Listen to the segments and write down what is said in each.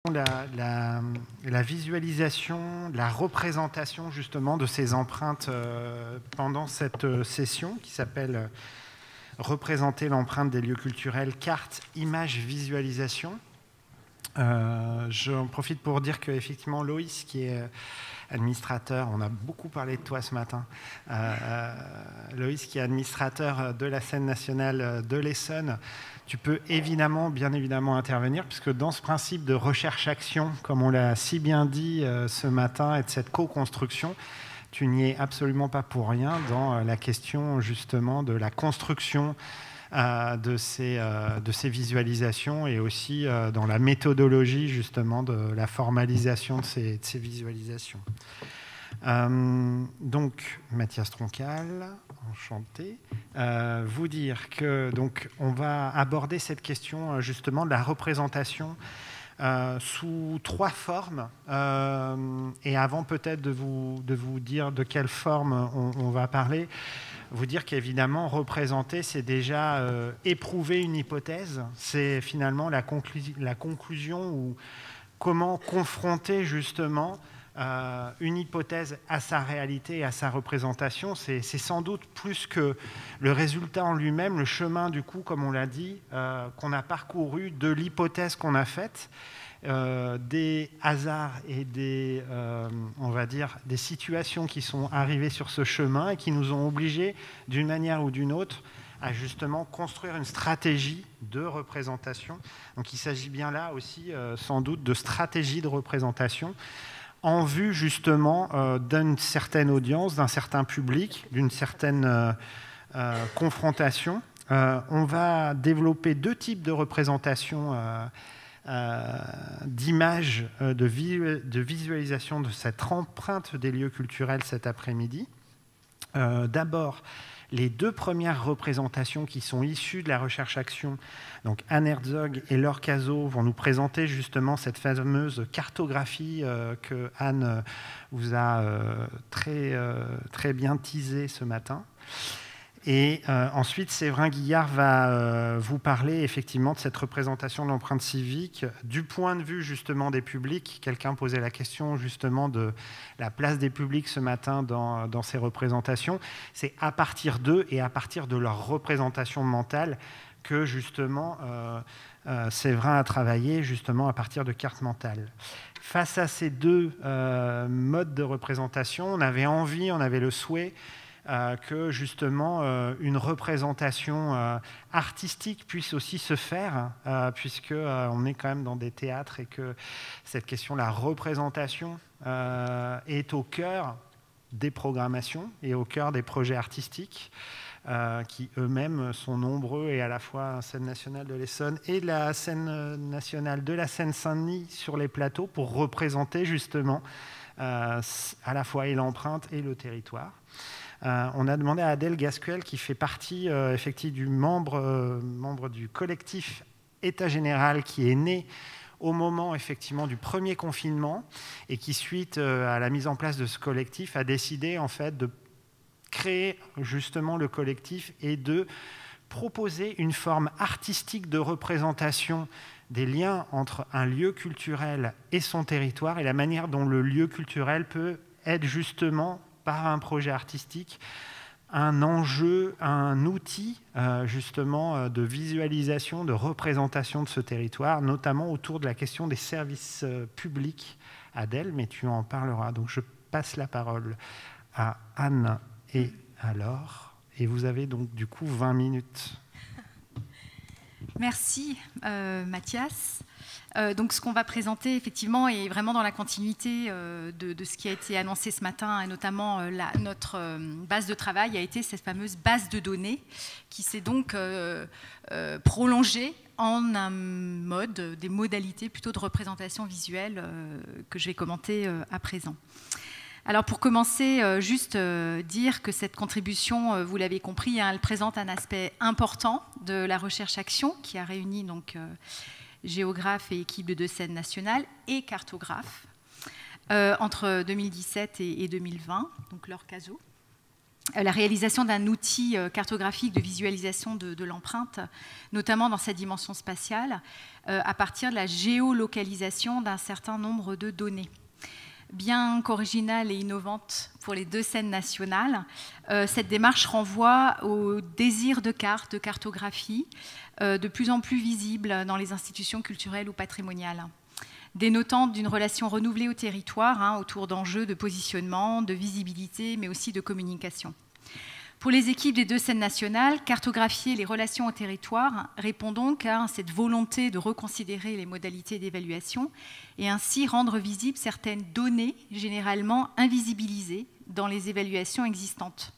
la visualisation, la représentation justement de ces empreintes pendant cette session qui s'appelle Représenter l'empreinte des lieux culturels, carte, image, visualisation. J'en profite pour dire qu'effectivement Loïs, qui est administrateur, on a beaucoup parlé de toi ce matin, Loïs qui est administrateur de la scène nationale de l'Essonne, tu peux bien évidemment intervenir, puisque dans ce principe de recherche-action, comme on l'a si bien dit ce matin, et de cette co-construction, tu n'y es absolument pas pour rien dans la question justement de la construction de ces visualisations et aussi dans la méthodologie justement de la formalisation de ces visualisations. Donc, Mathias Troncal, enchanté. Vous dire que donc on va aborder cette question justement de la représentation sous trois formes. Et avant peut-être de vous dire de quelle forme on va parler, vous dire qu'évidemment, représenter, c'est déjà éprouver une hypothèse. C'est finalement la conclusion ou comment confronter justement une hypothèse à sa réalité et à sa représentation. C'est sans doute plus que le résultat en lui-même, le chemin du coup, comme on l'a dit, qu'on a parcouru de l'hypothèse qu'on a faite, des hasards et on va dire, des situations qui sont arrivées sur ce chemin et qui nous ont obligés, d'une manière ou d'une autre, à justement construire une stratégie de représentation. Donc il s'agit bien là aussi, sans doute, de stratégie de représentation en vue justement d'une certaine audience, d'un certain public, d'une certaine confrontation. On va développer deux types de représentation d'images, de visualisation de cette empreinte des lieux culturels cet après-midi. D'abord, les deux premières représentations qui sont issues de la recherche-action, donc Anne Herzog et Laure Cazot, vont nous présenter justement cette fameuse cartographie que Anne vous a très bien teasée ce matin. Et ensuite, Séverin Guillard va vous parler effectivement de cette représentation de l'empreinte civique du point de vue justement des publics. Quelqu'un posait la question justement de la place des publics ce matin dans ces représentations. C'est à partir d'eux et à partir de leur représentation mentale que justement Séverin a travaillé justement à partir de cartes mentales. Face à ces deux modes de représentation, on avait le souhait que justement une représentation artistique puisse aussi se faire, puisqu'on est quand même dans des théâtres et que cette question, la représentation, est au cœur des programmations et au cœur des projets artistiques qui eux-mêmes sont nombreux, et à la fois la scène nationale de l'Essonne et la scène nationale de la Seine-Saint-Denis sur les plateaux pour représenter justement à la fois et l'empreinte et le territoire. On a demandé à Adèle Gasquel, qui fait partie effectivement du membre du collectif État Général, qui est né au moment effectivement du premier confinement et qui, suite à la mise en place de ce collectif, a décidé en fait de créer justement le collectif et de proposer une forme artistique de représentation des liens entre un lieu culturel et son territoire et la manière dont le lieu culturel peut être justement par un projet artistique, un enjeu, un outil justement de visualisation, de représentation de ce territoire, notamment autour de la question des services publics. Adèle, mais tu en parleras. Donc je passe la parole à Anne et à Laure. Et vous avez donc du coup 20 minutes. Merci Mathias. Donc ce qu'on va présenter effectivement est vraiment dans la continuité de ce qui a été annoncé ce matin, et notamment notre base de travail a été cette fameuse base de données qui s'est donc prolongée en un mode, des modalités plutôt de représentation visuelle que je vais commenter à présent. Alors pour commencer, juste dire que cette contribution, vous l'avez compris, elle présente un aspect important de la recherche-action qui a réuni donc géographes et équipes de 2 scènes nationales et cartographes entre 2017 et 2020, donc Laure Cazot. la réalisation d'un outil cartographique de visualisation de l'empreinte, notamment dans sa dimension spatiale, à partir de la géolocalisation d'un certain nombre de données. Bien qu'originale et innovante pour les 2 scènes nationales, cette démarche renvoie au désir de cartes, de cartographie, de plus en plus visible dans les institutions culturelles ou patrimoniales, dénotant d'une relation renouvelée au territoire, autour d'enjeux de positionnement, de visibilité, mais aussi de communication. Pour les équipes des 2 scènes nationales, cartographier les relations au territoire répond donc à cette volonté de reconsidérer les modalités d'évaluation et ainsi rendre visibles certaines données généralement invisibilisées dans les évaluations existantes.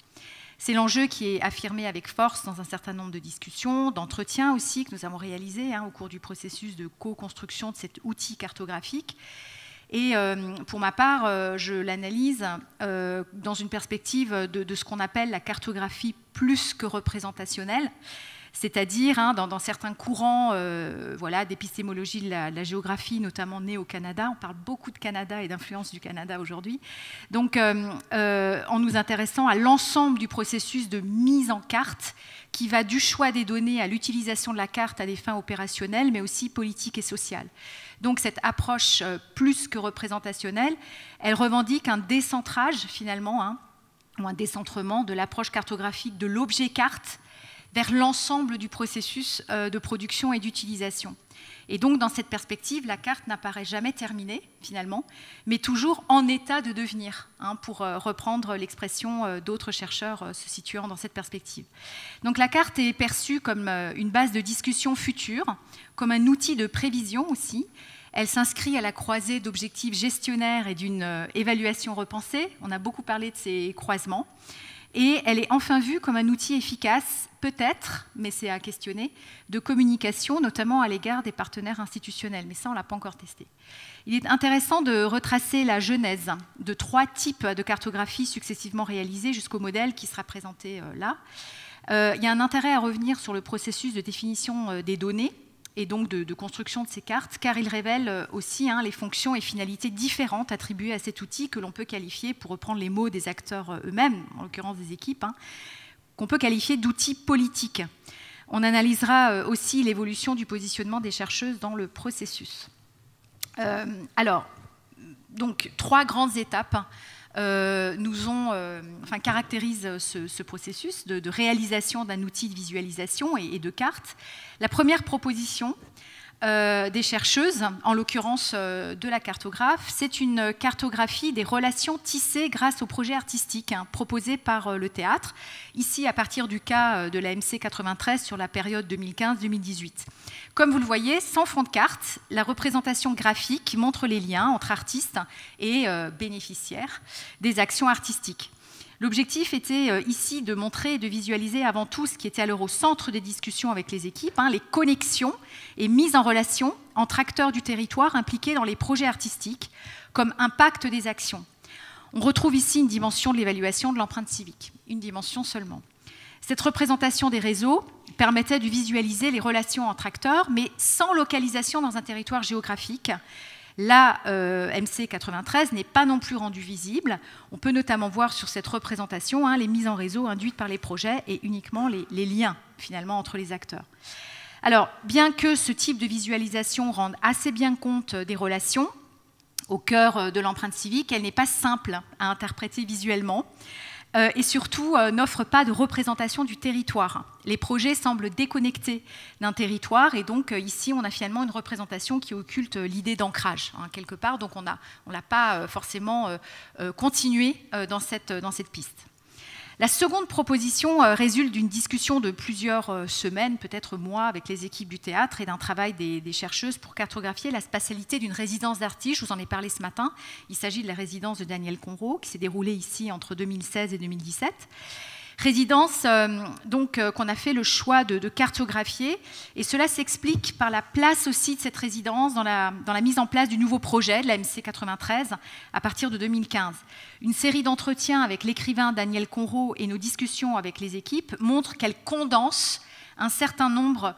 C'est l'enjeu qui est affirmé avec force dans un certain nombre de discussions, d'entretiens aussi que nous avons réalisés au cours du processus de co-construction de cet outil cartographique. Et pour ma part, je l'analyse dans une perspective de ce qu'on appelle la cartographie plus que représentationnelle, c'est-à-dire dans certains courants d'épistémologie de la géographie, notamment nés au Canada. On parle beaucoup de Canada et d'influence du Canada aujourd'hui. Donc, en nous intéressant à l'ensemble du processus de mise en carte qui va du choix des données à l'utilisation de la carte à des fins opérationnelles, mais aussi politiques et sociales. Donc cette approche plus que représentationnelle, elle revendique un décentrage finalement, ou un décentrement de l'approche cartographique de l'objet carte vers l'ensemble du processus de production et d'utilisation. Et donc dans cette perspective, la carte n'apparaît jamais terminée finalement, mais toujours en état de devenir, pour reprendre l'expression d'autres chercheurs se situant dans cette perspective. Donc la carte est perçue comme une base de discussion future, comme un outil de prévision aussi. Elle s'inscrit à la croisée d'objectifs gestionnaires et d'une évaluation repensée. On a beaucoup parlé de ces croisements. Et elle est enfin vue comme un outil efficace, peut-être, mais c'est à questionner, de communication, notamment à l'égard des partenaires institutionnels. Mais ça, on ne l'a pas encore testé. Il est intéressant de retracer la genèse de 3 types de cartographie successivement réalisées jusqu'au modèle qui sera présenté là. Il y a un intérêt à revenir sur le processus de définition des données, et donc de construction de ces cartes, car il révèle aussi les fonctions et finalités différentes attribuées à cet outil que l'on peut qualifier, pour reprendre les mots des acteurs eux-mêmes, en l'occurrence des équipes, qu'on peut qualifier d'outil politique. On analysera aussi l'évolution du positionnement des chercheuses dans le processus. Alors, donc 3 grandes étapes caractérisent ce processus de réalisation d'un outil de visualisation et de cartes. La première proposition des chercheuses, en l'occurrence de la cartographe, c'est une cartographie des relations tissées grâce au projet artistique proposé par le théâtre, ici à partir du cas de la MC 93 sur la période 2015-2018. Comme vous le voyez, sans fond de carte, la représentation graphique montre les liens entre artistes et bénéficiaires des actions artistiques. L'objectif était ici de montrer et de visualiser avant tout ce qui était alors au centre des discussions avec les équipes, les connexions et mises en relation entre acteurs du territoire impliqués dans les projets artistiques, comme impact des actions. On retrouve ici une dimension de l'évaluation de l'empreinte civique, une dimension seulement. Cette représentation des réseaux permettait de visualiser les relations entre acteurs, mais sans localisation dans un territoire géographique. La MC 93 n'est pas non plus rendue visible. On peut notamment voir sur cette représentation les mises en réseau induites par les projets et uniquement les liens finalement entre les acteurs. Alors, bien que ce type de visualisation rende assez bien compte des relations au cœur de l'empreinte civique, elle n'est pas simple à interpréter visuellement. Et surtout n'offre pas de représentation du territoire. Les projets semblent déconnectés d'un territoire et donc ici on a finalement une représentation qui occulte l'idée d'ancrage quelque part, donc on l'a pas forcément continué dans cette piste. La seconde proposition résulte d'une discussion de plusieurs semaines, peut-être mois, avec les équipes du théâtre et d'un travail des chercheuses pour cartographier la spatialité d'une résidence d'artistes. Je vous en ai parlé ce matin. Il s'agit de la résidence de Daniel Conro, qui s'est déroulée ici entre 2016 et 2017. Résidence qu'on a fait le choix de cartographier, et cela s'explique par la place aussi de cette résidence dans la mise en place du nouveau projet de la MC 93 à partir de 2015. Une série d'entretiens avec l'écrivain Daniel Conro et nos discussions avec les équipes montrent qu'elle condense un certain nombre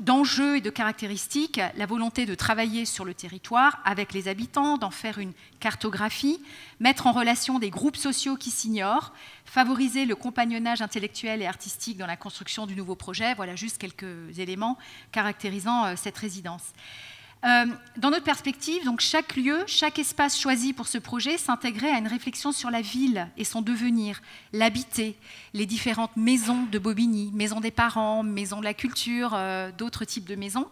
d'enjeux et de caractéristiques, la volonté de travailler sur le territoire avec les habitants, d'en faire une cartographie, mettre en relation des groupes sociaux qui s'ignorent, favoriser le compagnonnage intellectuel et artistique dans la construction du nouveau projet. Voilà juste quelques éléments caractérisant cette résidence. Dans notre perspective, donc chaque lieu, chaque espace choisi pour ce projet s'intégrait à une réflexion sur la ville et son devenir, l'habiter, les différentes maisons de Bobigny, maison des parents, maison de la culture, d'autres types de maisons,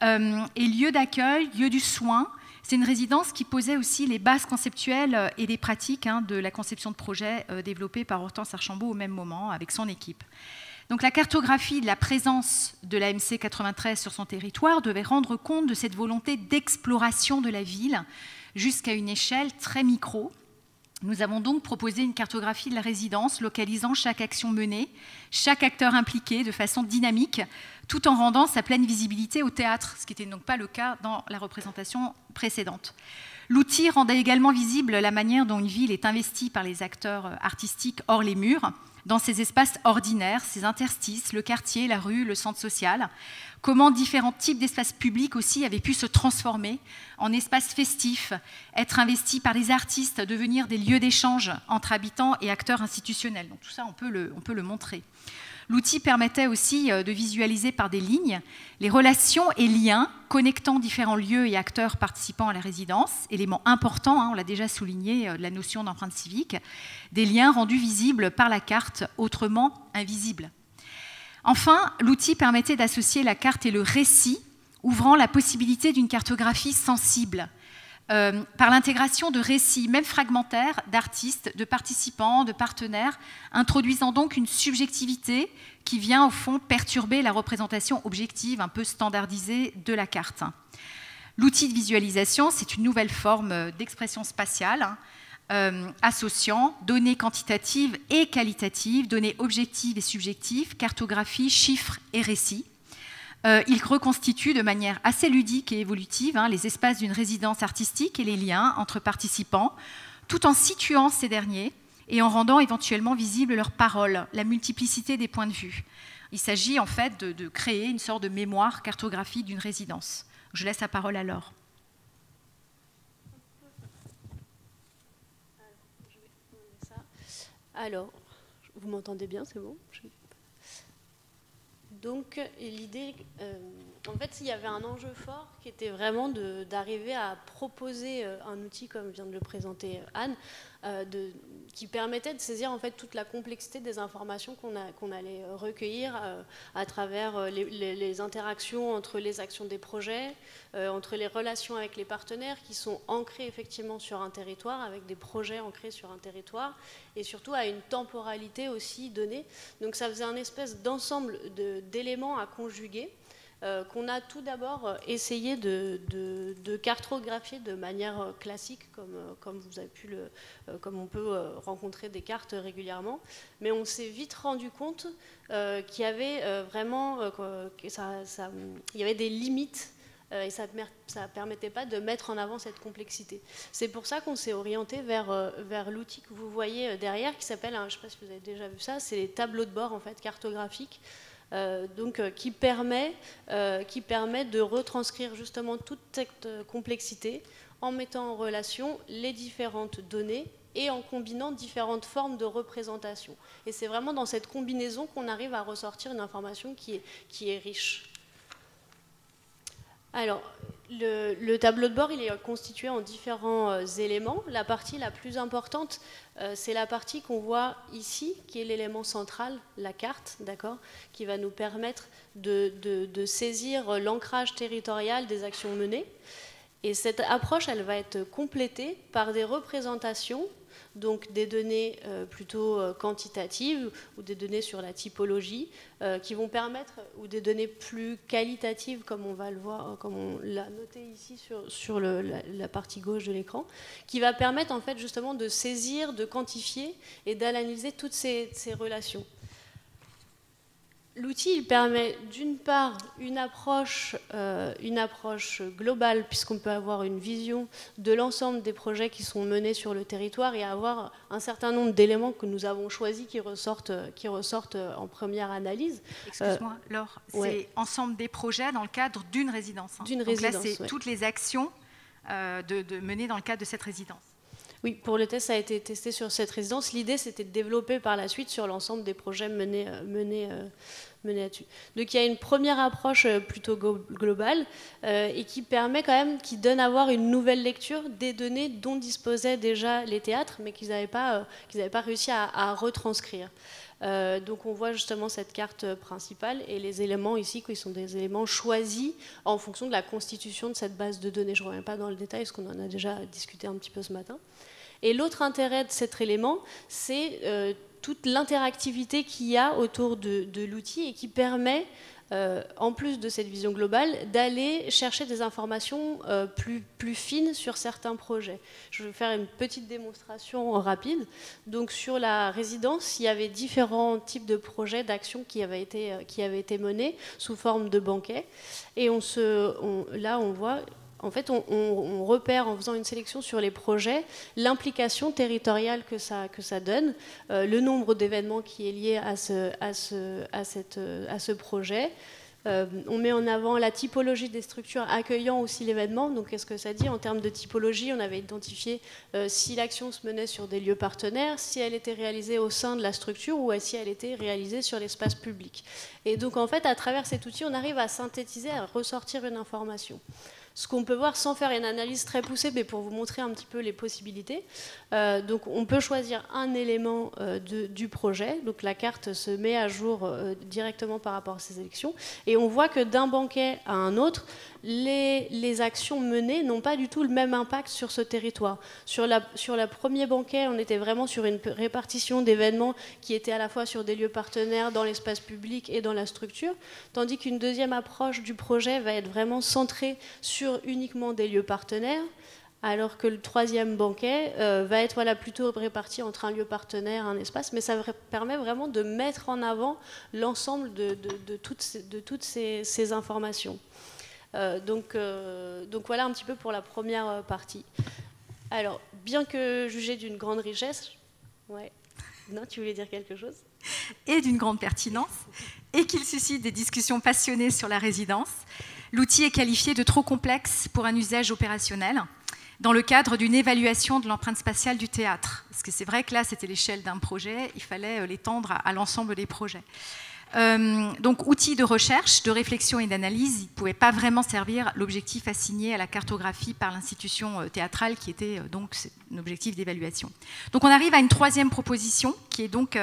et lieu d'accueil, lieu du soin. C'est une résidence qui posait aussi les bases conceptuelles et des pratiques de la conception de projet développée par Hortense Archambault au même moment avec son équipe. Donc la cartographie de la présence de la MC 93 sur son territoire devait rendre compte de cette volonté d'exploration de la ville jusqu'à une échelle très micro. Nous avons donc proposé une cartographie de la résidence localisant chaque action menée, chaque acteur impliqué de façon dynamique, tout en rendant sa pleine visibilité au théâtre, ce qui n'était donc pas le cas dans la représentation précédente. L'outil rendait également visible la manière dont une ville est investie par les acteurs artistiques hors les murs, dans ces espaces ordinaires, ces interstices, le quartier, la rue, le centre social, comment différents types d'espaces publics aussi avaient pu se transformer en espaces festifs, être investis par les artistes, devenir des lieux d'échange entre habitants et acteurs institutionnels. Donc tout ça, on peut le montrer. L'outil permettait aussi de visualiser par des lignes les relations et liens connectant différents lieux et acteurs participant à la résidence, élément important, on l'a déjà souligné, la notion d'empreinte civique, des liens rendus visibles par la carte, autrement invisibles. Enfin, l'outil permettait d'associer la carte et le récit, ouvrant la possibilité d'une cartographie sensible, par l'intégration de récits, même fragmentaires, d'artistes, de participants, de partenaires, introduisant donc une subjectivité qui vient au fond perturber la représentation objective, un peu standardisée de la carte. L'outil de visualisation, c'est une nouvelle forme d'expression spatiale, associant données quantitatives et qualitatives, données objectives et subjectives, cartographie, chiffres et récits. Il reconstitue de manière assez ludique et évolutive les espaces d'une résidence artistique et les liens entre participants, tout en situant ces derniers et en rendant éventuellement visibles leurs paroles, la multiplicité des points de vue. Il s'agit en fait de créer une sorte de mémoire cartographique d'une résidence. Je laisse la parole à Laure. Alors, vous m'entendez bien, c'est bon ? Donc l'idée, en fait, il y avait un enjeu fort qui était vraiment d'arriver à proposer un outil, comme vient de le présenter Anne, qui permettait de saisir en fait toute la complexité des informations qu'on allait recueillir à travers les interactions entre les actions des projets, entre les relations avec les partenaires qui sont ancrés effectivement sur un territoire, avec des projets ancrés sur un territoire, et surtout à une temporalité aussi donnée. Donc ça faisait un espèce d'ensemble d'éléments à conjuguer qu'on a tout d'abord essayé de cartographier de manière classique, comme vous avez pu comme on peut rencontrer des cartes régulièrement, mais on s'est vite rendu compte qu'il y avait vraiment il y avait des limites et ça ne permettait pas de mettre en avant cette complexité. C'est pour ça qu'on s'est orienté vers l'outil que vous voyez derrière, qui s'appelle, je ne sais pas si vous avez déjà vu ça, c'est les tableaux de bord en fait, cartographiques, qui permet de retranscrire justement toute cette complexité en mettant en relation les différentes données et en combinant différentes formes de représentation. Et c'est vraiment dans cette combinaison qu'on arrive à ressortir une information qui est riche. Alors, le tableau de bord, il est constitué en différents éléments. La partie la plus importante, c'est la partie qu'on voit ici, qui est l'élément central, la carte, d'accord, qui va nous permettre de saisir l'ancrage territorial des actions menées. Et cette approche, elle va être complétée par des représentations, donc des données plutôt quantitatives ou des données sur la typologie qui vont permettre, ou des données plus qualitatives comme on va le voir, comme on l'a noté ici sur la partie gauche de l'écran, qui va permettre en fait justement de saisir, de quantifier et d'analyser toutes ces relations. L'outil, il permet d'une part une approche globale, puisqu'on peut avoir une vision de l'ensemble des projets qui sont menés sur le territoire et avoir un certain nombre d'éléments que nous avons choisis qui ressortent en première analyse. Excuse-moi, Laure, c'est ensemble des projets dans le cadre d'une résidence. D'une résidence. Donc là, c'est toutes les actions menées dans le cadre de cette résidence. Oui, pour le test, ça a été testé sur cette résidence. L'idée, c'était de développer par la suite sur l'ensemble des projets menés là-dessus. Donc, il y a une première approche plutôt globale et qui permet quand même, qui donne à voir une nouvelle lecture des données dont disposaient déjà les théâtres, mais qu'ils n'avaient pas réussi à retranscrire. Donc on voit justement cette carte principale et les éléments ici qui sont des éléments choisis en fonction de la constitution de cette base de données. Je ne reviens pas dans le détail parce qu'on en a déjà discuté un petit peu ce matin. Et l'autre intérêt de cet élément, c'est toute l'interactivité qu'il y a autour de l'outil et qui permet, en plus de cette vision globale, d'aller chercher des informations plus fines sur certains projets. Je vais faire une petite démonstration rapide. Donc sur la résidence, il y avait différents types de projets, d'actions qui avaient été menés sous forme de banquets. Et là, on voit... En fait, on repère en faisant une sélection sur les projets l'implication territoriale que ça donne, le nombre d'événements qui est lié à ce projet. On met en avant la typologie des structures accueillant aussi l'événement. Donc, qu'est-ce que ça dit en termes de typologie? On avait identifié si l'action se menait sur des lieux partenaires, si elle était réalisée au sein de la structure ou si elle était réalisée sur l'espace public. Et donc, en fait, à travers cet outil, on arrive à synthétiser, à ressortir une information. Ce qu'on peut voir sans faire une analyse très poussée, mais pour vous montrer un petit peu les possibilités. Donc on peut choisir un élément du projet. Donc la carte se met à jour directement par rapport à ces élections. Et on voit que d'un banquet à un autre, les actions menées n'ont pas du tout le même impact sur ce territoire. Sur le premier banquet, on était vraiment sur une répartition d'événements qui étaient à la fois sur des lieux partenaires, dans l'espace public et dans la structure, tandis qu'une deuxième approche du projet va être vraiment centrée sur uniquement des lieux partenaires, alors que le troisième banquet va être plutôt réparti entre un lieu partenaire et un espace, mais ça permet vraiment de mettre en avant l'ensemble de toutes ces informations. Donc voilà un petit peu pour la première partie. Alors, bien que jugé d'une grande richesse, ouais. Non, tu voulais dire quelque chose? Et d'une grande pertinence, et qu'il suscite des discussions passionnées sur la résidence, l'outil est qualifié de trop complexe pour un usage opérationnel dans le cadre d'une évaluation de l'empreinte spatiale du théâtre. Parce que c'est vrai que là, c'était l'échelle d'un projet, il fallait l'étendre à l'ensemble des projets. Donc, outil de recherche, de réflexion et d'analyse, il ne pouvait pas vraiment servir l'objectif assigné à la cartographie par l'institution théâtrale, qui était donc un objectif d'évaluation. Donc, on arrive à une troisième proposition, qui est donc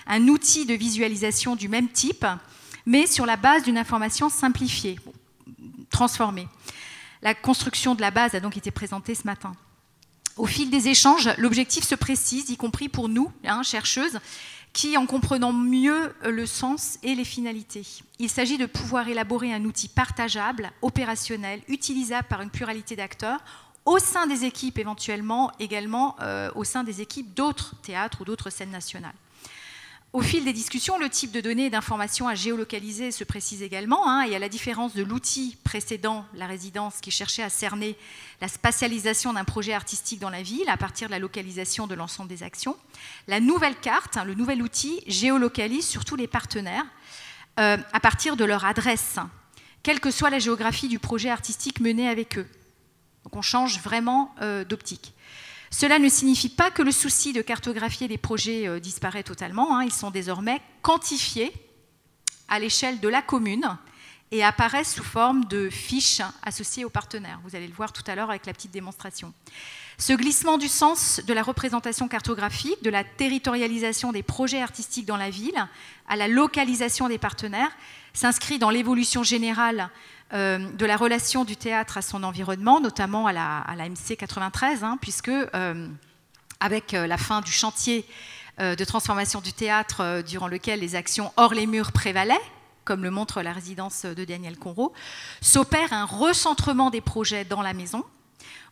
un outil de visualisation du même type, mais sur la base d'une information simplifiée, transformée. La construction de la base a donc été présentée ce matin. Au fil des échanges, l'objectif se précise, y compris pour nous, chercheuses, qui, en comprenant mieux le sens et les finalités. Il s'agit de pouvoir élaborer un outil partageable, opérationnel, utilisable par une pluralité d'acteurs, au sein des équipes éventuellement, également au sein des équipes d'autres théâtres ou d'autres scènes nationales. Au fil des discussions, le type de données et d'informations à géolocaliser se précise également, et à la différence de l'outil précédent, la résidence, qui cherchait à cerner la spatialisation d'un projet artistique dans la ville à partir de la localisation de l'ensemble des actions, la nouvelle carte, le nouvel outil, géolocalise surtout les partenaires à partir de leur adresse, quelle que soit la géographie du projet artistique mené avec eux. Donc on change vraiment d'optique. Cela ne signifie pas que le souci de cartographier les projets disparaît totalement. Ils sont désormais quantifiés à l'échelle de la commune et apparaissent sous forme de fiches associées aux partenaires. Vous allez le voir tout à l'heure avec la petite démonstration. Ce glissement du sens de la représentation cartographique, de la territorialisation des projets artistiques dans la ville, à la localisation des partenaires, s'inscrit dans l'évolution générale de la relation du théâtre à son environnement, notamment à la MC 93, puisque avec la fin du chantier de transformation du théâtre durant lequel les actions hors les murs prévalaient, comme le montre la résidence de Daniel Conro, s'opère un recentrement des projets dans la maison,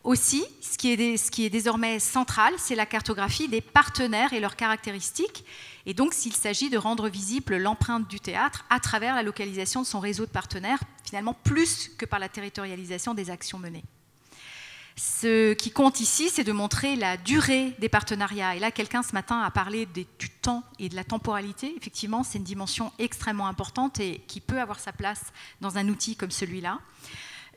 Aussi, ce qui est désormais central, c'est la cartographie des partenaires et leurs caractéristiques, et donc s'il s'agit de rendre visible l'empreinte du théâtre à travers la localisation de son réseau de partenaires, finalement plus que par la territorialisation des actions menées. Ce qui compte ici, c'est de montrer la durée des partenariats. Et là, quelqu'un ce matin a parlé du temps et de la temporalité. Effectivement, c'est une dimension extrêmement importante et qui peut avoir sa place dans un outil comme celui-là.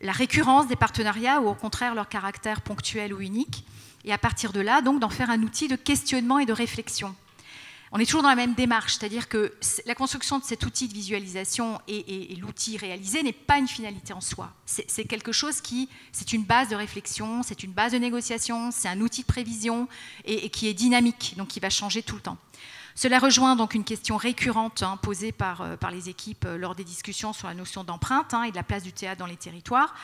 La récurrence des partenariats ou au contraire leur caractère ponctuel ou unique. Et à partir de là, donc, d'en faire un outil de questionnement et de réflexion. On est toujours dans la même démarche, c'est-à-dire que la construction de cet outil de visualisation et l'outil réalisé n'est pas une finalité en soi. C'est quelque chose c'est une base de réflexion, c'est une base de négociation, c'est un outil de prévision et qui est dynamique, donc qui va changer tout le temps. Cela rejoint donc une question récurrente posée par les équipes lors des discussions sur la notion d'empreinte et de la place du théâtre dans les territoires.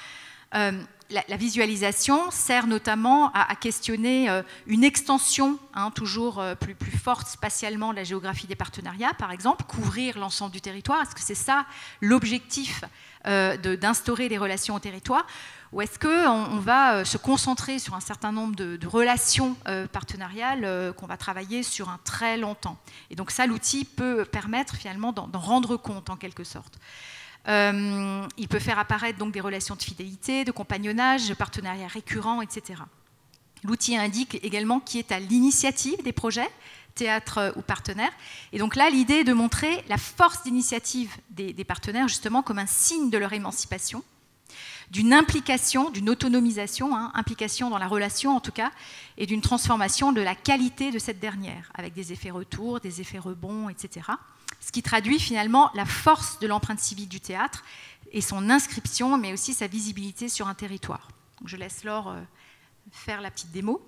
La visualisation sert notamment à questionner une extension toujours plus forte spatialement de la géographie des partenariats, par exemple, couvrir l'ensemble du territoire. Est-ce que c'est ça l'objectif d'instaurer des relations au territoire? Ou est-ce qu'on va se concentrer sur un certain nombre de relations partenariales qu'on va travailler sur un très long temps? Et donc ça, l'outil peut permettre finalement d'en rendre compte en quelque sorte. Il peut faire apparaître donc des relations de fidélité, de compagnonnage, de partenariats récurrents, etc. L'outil indique également qui est à l'initiative des projets, théâtre ou partenaires. Et donc là, l'idée est de montrer la force d'initiative des partenaires justement comme un signe de leur émancipation, d'une implication, d'une autonomisation, implication dans la relation en tout cas, et d'une transformation de la qualité de cette dernière, avec des effets retours, des effets rebonds, etc. Ce qui traduit finalement la force de l'empreinte civique du théâtre et son inscription, mais aussi sa visibilité sur un territoire. Donc je laisse Laure faire la petite démo.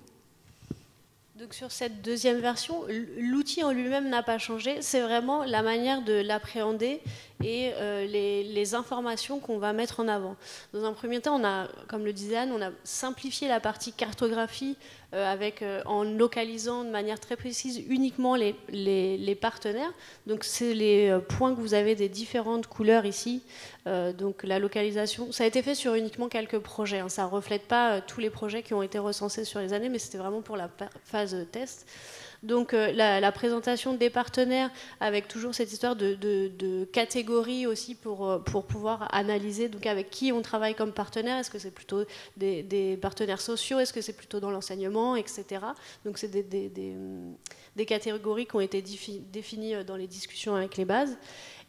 Donc sur cette deuxième version, l'outil en lui-même n'a pas changé, c'est vraiment la manière de l'appréhender et les informations qu'on va mettre en avant. Dans un premier temps, comme le disait Anne, on a simplifié la partie cartographie en localisant de manière très précise uniquement les partenaires. Donc c'est les points que vous avez des différentes couleurs ici. Donc la localisation, ça a été fait sur uniquement quelques projets. Ça ne reflète pas tous les projets qui ont été recensés sur les années, mais c'était vraiment pour la phase test. Donc la présentation des partenaires avec toujours cette histoire de catégories aussi pour pouvoir analyser donc avec qui on travaille comme partenaire. Est-ce que c'est plutôt des partenaires sociaux? Est-ce que c'est plutôt dans l'enseignement, etc. Donc c'est des catégories qui ont été définies dans les discussions avec les bases.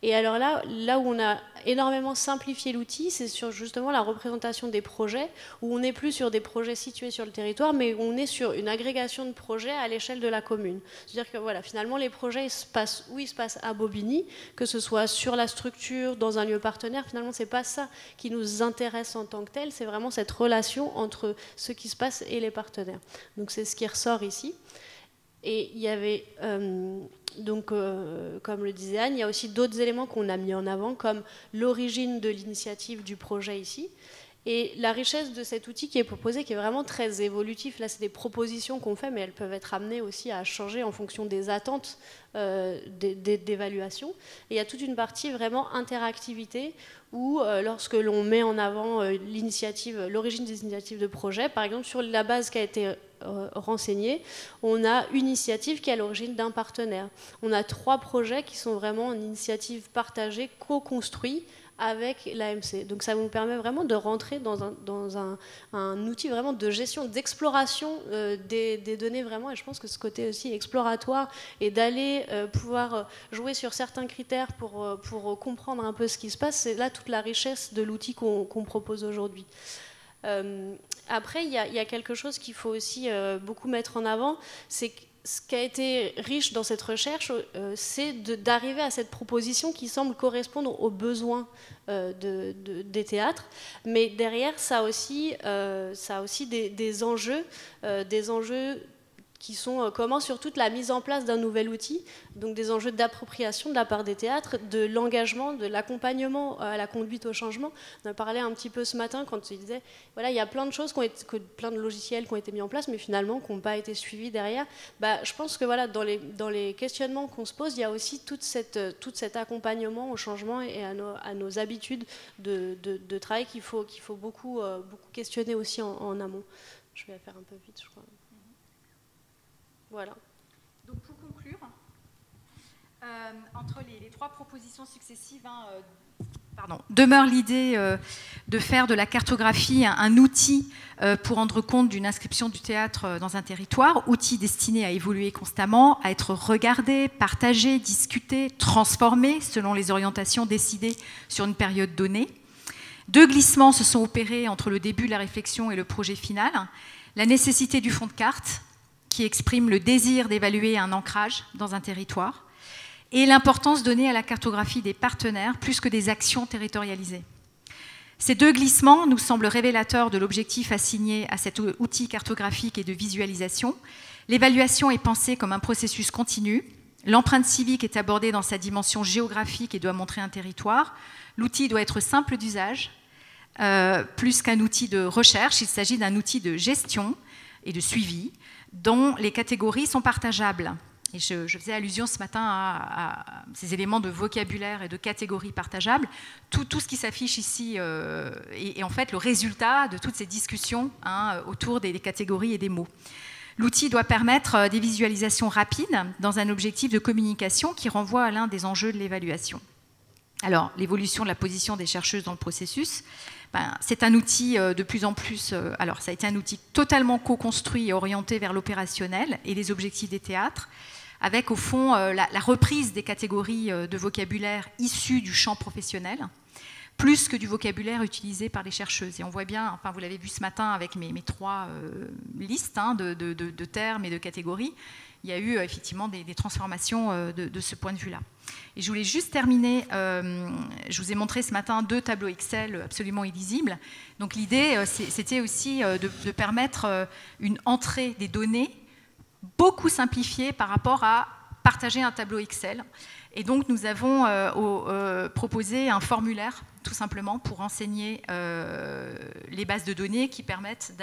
Et alors là où on a énormément simplifié l'outil, c'est sur justement la représentation des projets, où on n'est plus sur des projets situés sur le territoire, mais on est sur une agrégation de projets à l'échelle de la commune. C'est-à-dire que voilà, finalement, les projets ils se passent à Bobigny, que ce soit sur la structure, dans un lieu partenaire, finalement, c'est pas ça qui nous intéresse en tant que tel, c'est vraiment cette relation entre ce qui se passe et les partenaires. Donc c'est ce qui ressort ici. Et il y avait, comme le disait Anne, il y a aussi d'autres éléments qu'on a mis en avant, comme l'origine de l'initiative du projet ici, et la richesse de cet outil qui est proposé, qui est vraiment très évolutif. Là, c'est des propositions qu'on fait, mais elles peuvent être amenées aussi à changer en fonction des attentes d'évaluation. Et il y a toute une partie vraiment interactivité, où lorsque l'on met en avant l'origine des initiatives de projet, par exemple sur la base qui a été renseignée, on a une initiative qui est à l'origine d'un partenaire. On a 3 projets qui sont vraiment en initiative partagée, co-construits avec l'AMC. Donc ça nous permet vraiment de rentrer dans un outil vraiment de gestion, d'exploration des données vraiment, et je pense que ce côté aussi exploratoire et d'aller pouvoir jouer sur certains critères pour comprendre un peu ce qui se passe, c'est là toute la richesse de l'outil qu'on propose aujourd'hui. Après, il y a quelque chose qu'il faut aussi beaucoup mettre en avant, c'est que ce qui a été riche dans cette recherche, c'est d'arriver à cette proposition qui semble correspondre aux besoins des théâtres. Mais derrière, ça a aussi des enjeux qui sont communs sur toute la mise en place d'un nouvel outil, donc des enjeux d'appropriation de la part des théâtres, de l'engagement, de l'accompagnement à la conduite au changement. On a parlé un petit peu ce matin quand il disait, voilà, il y a plein de choses, plein de logiciels qui ont été mis en place, mais finalement qui n'ont pas été suivis derrière. Je pense que voilà, dans les questionnements qu'on se pose, il y a aussi tout cet accompagnement au changement et à nos habitudes de travail qu'il faut beaucoup questionner aussi en amont. Je vais faire un peu vite, je crois. Voilà. Donc pour conclure, entre les trois propositions successives, demeure l'idée de faire de la cartographie un outil pour rendre compte d'une inscription du théâtre dans un territoire, outil destiné à évoluer constamment, à être regardé, partagé, discuté, transformé selon les orientations décidées sur une période donnée. 2 glissements se sont opérés entre le début de la réflexion et le projet final. La nécessité du fond de carte, qui exprime le désir d'évaluer un ancrage dans un territoire, et l'importance donnée à la cartographie des partenaires plus que des actions territorialisées. Ces 2 glissements nous semblent révélateurs de l'objectif assigné à cet outil cartographique et de visualisation. L'évaluation est pensée comme un processus continu. L'empreinte civique est abordée dans sa dimension géographique et doit montrer un territoire. L'outil doit être simple d'usage, plus qu'un outil de recherche. Il s'agit d'un outil de gestion et de suivi, dont les catégories sont partageables. Et je faisais allusion ce matin à ces éléments de vocabulaire et de catégories partageables. Tout ce qui s'affiche ici est en fait le résultat de toutes ces discussions autour des catégories et des mots. L'outil doit permettre des visualisations rapides dans un objectif de communication qui renvoie à l'un des enjeux de l'évaluation. Alors, l'évolution de la position des chercheuses dans le processus, c'est un outil de plus en plus... alors, ça a été un outil totalement co-construit et orienté vers l'opérationnel et les objectifs des théâtres, avec au fond la reprise des catégories de vocabulaire issues du champ professionnel, plus que du vocabulaire utilisé par les chercheuses. Et on voit bien, vous l'avez vu ce matin avec mes 3 listes de termes et de catégories, il y a eu effectivement des transformations de ce point de vue-là. Et je voulais juste terminer, je vous ai montré ce matin 2 tableaux Excel absolument illisibles. Donc l'idée, c'était aussi de permettre une entrée des données beaucoup simplifiée par rapport à partager un tableau Excel. Et donc nous avons proposé un formulaire, tout simplement, pour enseigner les bases de données qui permettent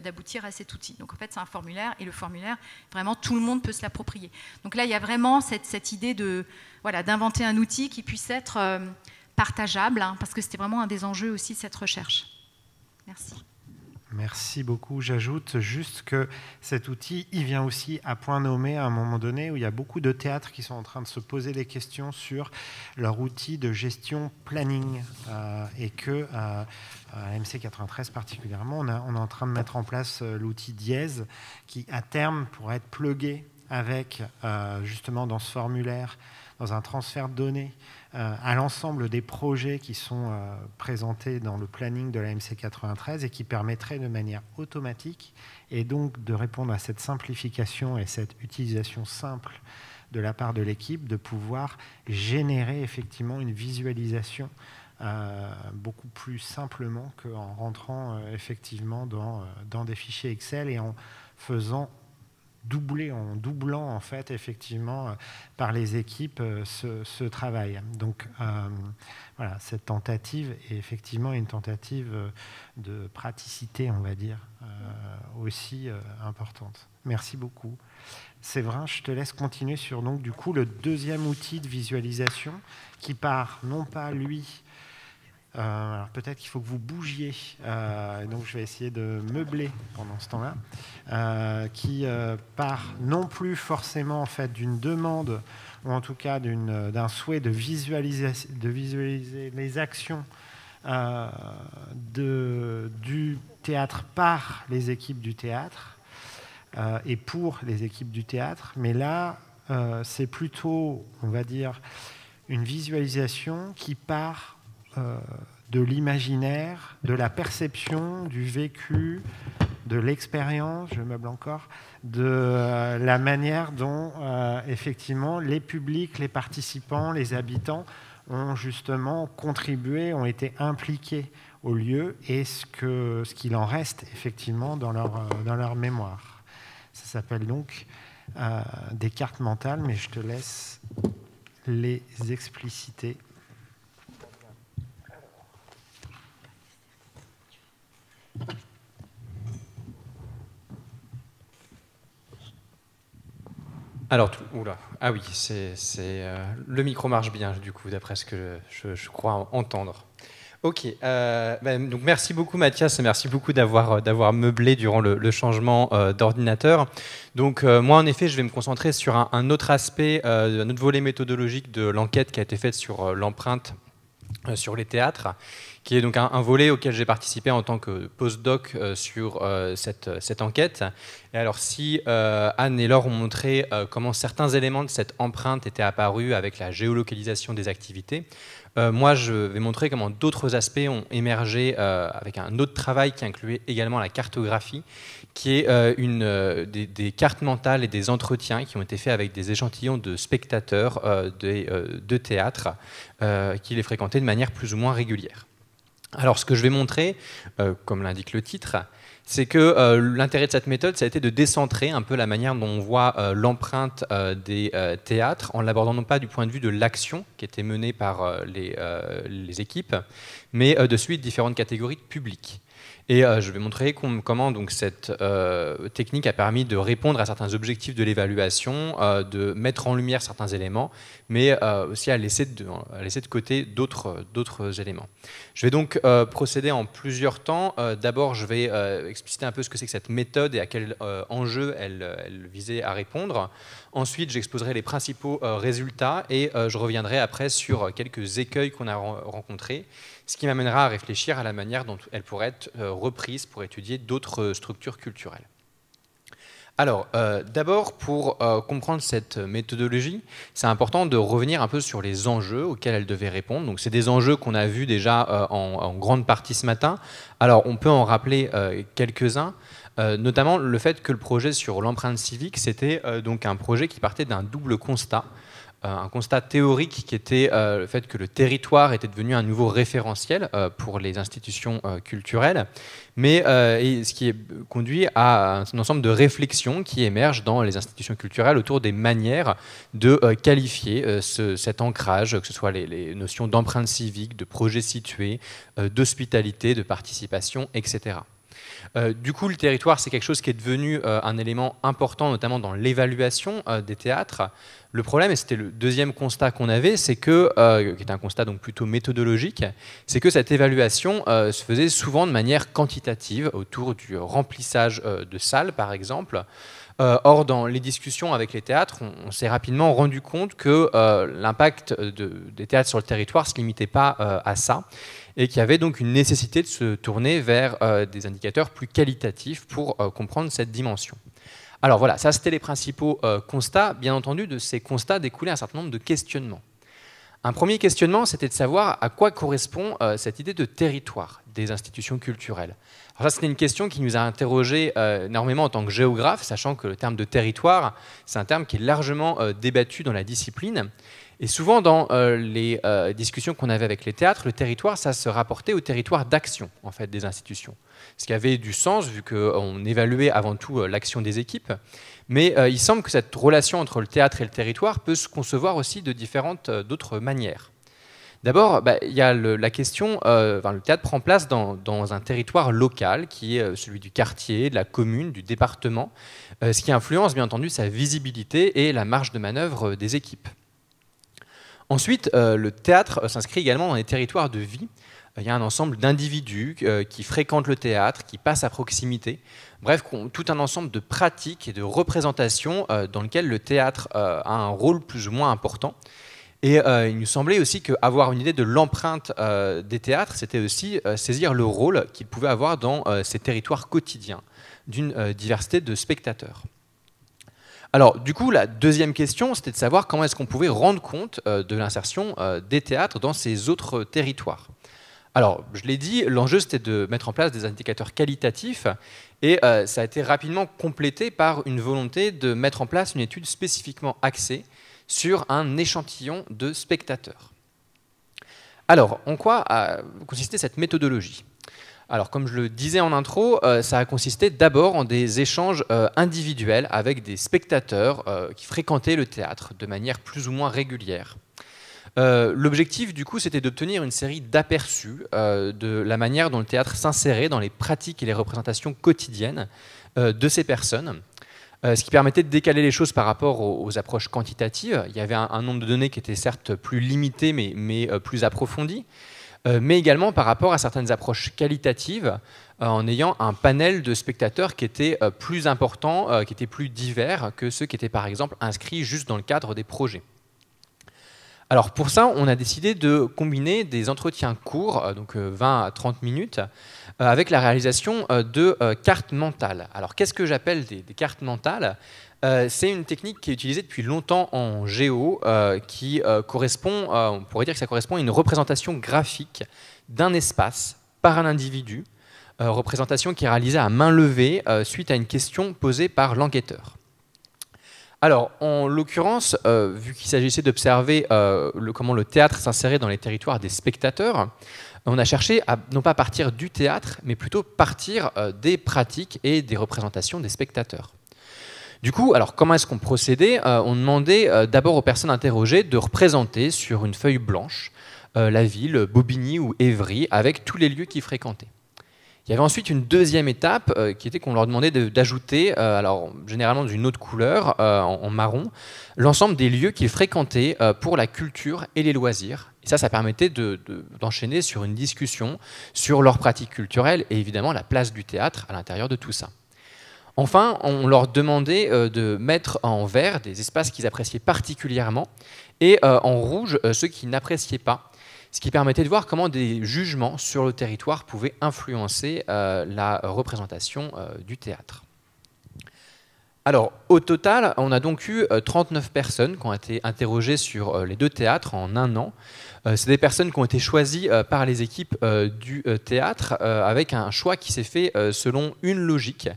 d'aboutir à cet outil. Donc en fait, c'est un formulaire, et le formulaire, vraiment, tout le monde peut se l'approprier. Donc là, il y a vraiment cette idée d'inventer un outil qui puisse être partageable, parce que c'était vraiment un des enjeux aussi de cette recherche. Merci. Merci beaucoup. J'ajoute juste que cet outil, il vient aussi à point nommé à un moment donné où il y a beaucoup de théâtres qui sont en train de se poser des questions sur leur outil de gestion planning et que à MC93 particulièrement, on est en train de mettre en place l'outil Dièse qui, à terme, pourrait être plugué avec, justement, dans ce formulaire, dans un transfert de données, à l'ensemble des projets qui sont présentés dans le planning de la MC93 et qui permettraient de manière automatique et donc de répondre à cette simplification et cette utilisation simple de la part de l'équipe, de pouvoir générer effectivement une visualisation beaucoup plus simplement qu'en rentrant effectivement dans des fichiers Excel et en faisant en doublant en fait effectivement par les équipes ce travail. Donc voilà, cette tentative est effectivement une tentative de praticité, on va dire, aussi importante. Merci beaucoup. Séverin, je te laisse continuer sur donc du coup le 2e outil de visualisation qui part non pas lui. Alors peut-être qu'il faut que vous bougiez, donc je vais essayer de meubler pendant ce temps-là, qui part non plus forcément en fait d'une demande ou en tout cas d'un souhait de visualiser les actions du théâtre par les équipes du théâtre et pour les équipes du théâtre, mais là c'est plutôt, on va dire, une visualisation qui part de l'imaginaire, de la perception, du vécu, de l'expérience, je meuble encore, de la manière dont effectivement les publics, les participants, les habitants ont justement contribué, ont été impliqués au lieu et ce qu'il en reste effectivement dans leur mémoire. Ça s'appelle donc des cartes mentales, mais je te laisse les expliciter. Alors, oula, ah oui, le micro marche bien, du coup, d'après ce que je crois entendre. Ok, donc merci beaucoup Mathias et merci beaucoup d'avoir meublé durant le changement d'ordinateur. Donc moi, en effet, je vais me concentrer sur un autre aspect, un autre volet méthodologique de l'enquête qui a été faite sur l'empreinte sur les théâtres, qui est donc un volet auquel j'ai participé en tant que postdoc sur cette enquête. Et alors si Anne et Laure ont montré comment certains éléments de cette empreinte étaient apparus avec la géolocalisation des activités, moi je vais montrer comment d'autres aspects ont émergé avec un autre travail qui incluait également la cartographie, qui est des cartes mentales et des entretiens qui ont été faits avec des échantillons de spectateurs de théâtre qui les fréquentaient de manière plus ou moins régulière. Alors ce que je vais montrer, comme l'indique le titre, c'est que l'intérêt de cette méthode, ça a été de décentrer un peu la manière dont on voit l'empreinte des théâtres, en l'abordant non pas du point de vue de l'action qui était menée par les équipes, mais de celui de différentes catégories de public. Et je vais montrer comment donc, cette technique a permis de répondre à certains objectifs de l'évaluation, de mettre en lumière certains éléments, mais aussi à laisser de côté d'autres éléments. Je vais donc procéder en plusieurs temps. D'abord, je vais expliciter un peu ce que c'est que cette méthode et à quel enjeu elle visait à répondre. Ensuite, j'exposerai les principaux résultats et je reviendrai après sur quelques écueils qu'on a rencontrés, ce qui m'amènera à réfléchir à la manière dont elle pourrait être reprise pour étudier d'autres structures culturelles. Alors, d'abord, pour comprendre cette méthodologie, c'est important de revenir un peu sur les enjeux auxquels elle devait répondre. Donc, c'est des enjeux qu'on a vus déjà en grande partie ce matin. Alors, on peut en rappeler quelques-uns, notamment le fait que le projet sur l'empreinte civique, c'était donc un projet qui partait d'un double constat. Un constat théorique qui était le fait que le territoire était devenu un nouveau référentiel pour les institutions culturelles, mais ce qui conduit à un ensemble de réflexions qui émergent dans les institutions culturelles autour des manières de qualifier cet ancrage, que ce soit les notions d'empreinte civique, de projet situé, d'hospitalité, de participation, etc. Du coup, le territoire, c'est quelque chose qui est devenu un élément important, notamment dans l'évaluation des théâtres. Le problème, et c'était le deuxième constat qu'on avait, c'est que, qui est un constat donc plutôt méthodologique, c'est que cette évaluation se faisait souvent de manière quantitative, autour du remplissage de salles, par exemple. Or, dans les discussions avec les théâtres, on s'est rapidement rendu compte que l'impact des théâtres sur le territoire ne se limitait pas à ça, et qu'il y avait donc une nécessité de se tourner vers des indicateurs plus qualitatifs pour comprendre cette dimension. Alors voilà, ça c'était les principaux constats. Bien entendu, de ces constats découlait un certain nombre de questionnements. Un premier questionnement, c'était de savoir à quoi correspond cette idée de territoire des institutions culturelles. Alors ça, c'était une question qui nous a interrogés énormément en tant que géographes, sachant que le terme de territoire, c'est un terme qui est largement débattu dans la discipline. Et souvent, dans les discussions qu'on avait avec les théâtres, le territoire, ça se rapportait au territoire d'action en fait, des institutions. Ce qui avait du sens, vu qu'on évaluait avant tout l'action des équipes. Mais il semble que cette relation entre le théâtre et le territoire peut se concevoir aussi de d'autres manières. D'abord, il y a la question, le théâtre prend place dans un territoire local, qui est celui du quartier, de la commune, du département, ce qui influence bien entendu sa visibilité et la marge de manœuvre des équipes. Ensuite, le théâtre s'inscrit également dans les territoires de vie. Il y a un ensemble d'individus qui fréquentent le théâtre, qui passent à proximité. Bref, tout un ensemble de pratiques et de représentations dans lesquelles le théâtre a un rôle plus ou moins important. Et il nous semblait aussi qu'avoir une idée de l'empreinte des théâtres, c'était aussi saisir le rôle qu'ils pouvaient avoir dans ces territoires quotidiens d'une diversité de spectateurs. Alors, du coup, la deuxième question, c'était de savoir comment est-ce qu'on pouvait rendre compte de l'insertion des théâtres dans ces autres territoires. Alors, je l'ai dit, l'enjeu, c'était de mettre en place des indicateurs qualitatifs et ça a été rapidement complété par une volonté de mettre en place une étude spécifiquement axée sur un échantillon de spectateurs. Alors, en quoi a consisté cette méthodologie ? Alors, comme je le disais en intro, ça a consisté d'abord en des échanges individuels avec des spectateurs qui fréquentaient le théâtre de manière plus ou moins régulière. L'objectif, du coup, c'était d'obtenir une série d'aperçus de la manière dont le théâtre s'insérait dans les pratiques et les représentations quotidiennes de ces personnes. Ce qui permettait de décaler les choses par rapport aux approches quantitatives. Il y avait un nombre de données qui était certes plus limité, mais plus approfondi. Mais également par rapport à certaines approches qualitatives, en ayant un panel de spectateurs qui était plus important, qui était plus divers que ceux qui étaient par exemple inscrits juste dans le cadre des projets. Alors pour ça, on a décidé de combiner des entretiens courts, donc 20 à 30 minutes, avec la réalisation de cartes mentales. Alors qu'est-ce que j'appelle des cartes mentales ? C'est une technique qui est utilisée depuis longtemps en géo, qui correspond, on pourrait dire que ça correspond à une représentation graphique d'un espace par un individu, représentation qui est réalisée à main levée suite à une question posée par l'enquêteur. Alors, en l'occurrence, vu qu'il s'agissait d'observer comment le théâtre s'insérait dans les territoires des spectateurs, on a cherché à non pas partir du théâtre, mais plutôt partir des pratiques et des représentations des spectateurs. Du coup, alors comment est-ce qu'on procédait ? On demandait d'abord aux personnes interrogées de représenter sur une feuille blanche la ville, Bobigny ou Évry, avec tous les lieux qu'ils fréquentaient. Il y avait ensuite une deuxième étape qui était qu'on leur demandait d'ajouter, alors généralement d'une autre couleur, en marron, l'ensemble des lieux qu'ils fréquentaient pour la culture et les loisirs. Et ça permettait d'enchaîner sur une discussion sur leurs pratiques culturelles et évidemment la place du théâtre à l'intérieur de tout ça. Enfin, on leur demandait de mettre en vert des espaces qu'ils appréciaient particulièrement et en rouge ceux qu'ils n'appréciaient pas. Ce qui permettait de voir comment des jugements sur le territoire pouvaient influencer la représentation du théâtre. Alors, au total, on a donc eu 39 personnes qui ont été interrogées sur les deux théâtres en un an. C'est des personnes qui ont été choisies par les équipes du théâtre avec un choix qui s'est fait selon une logique,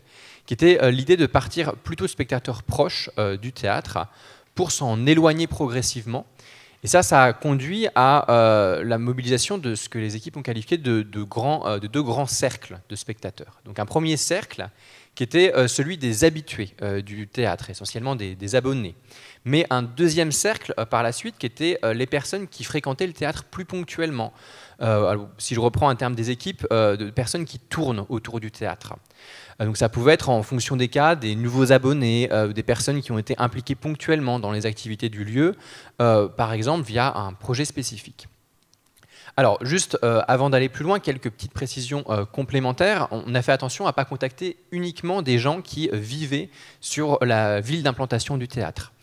qui était l'idée de partir plutôt spectateurs proches du théâtre pour s'en éloigner progressivement. Et ça a conduit à la mobilisation de ce que les équipes ont qualifié de deux grands cercles de spectateurs. Donc un premier cercle qui était celui des habitués du théâtre, essentiellement des abonnés. Mais un deuxième cercle par la suite qui était les personnes qui fréquentaient le théâtre plus ponctuellement. Alors, si je reprends un terme des équipes, de personnes qui tournent autour du théâtre. Donc ça pouvait être en fonction des cas, des nouveaux abonnés, des personnes qui ont été impliquées ponctuellement dans les activités du lieu, par exemple via un projet spécifique. Alors juste avant d'aller plus loin, quelques petites précisions complémentaires. On a fait attention à ne pas contacter uniquement des gens qui vivaient sur la ville d'implantation du théâtre.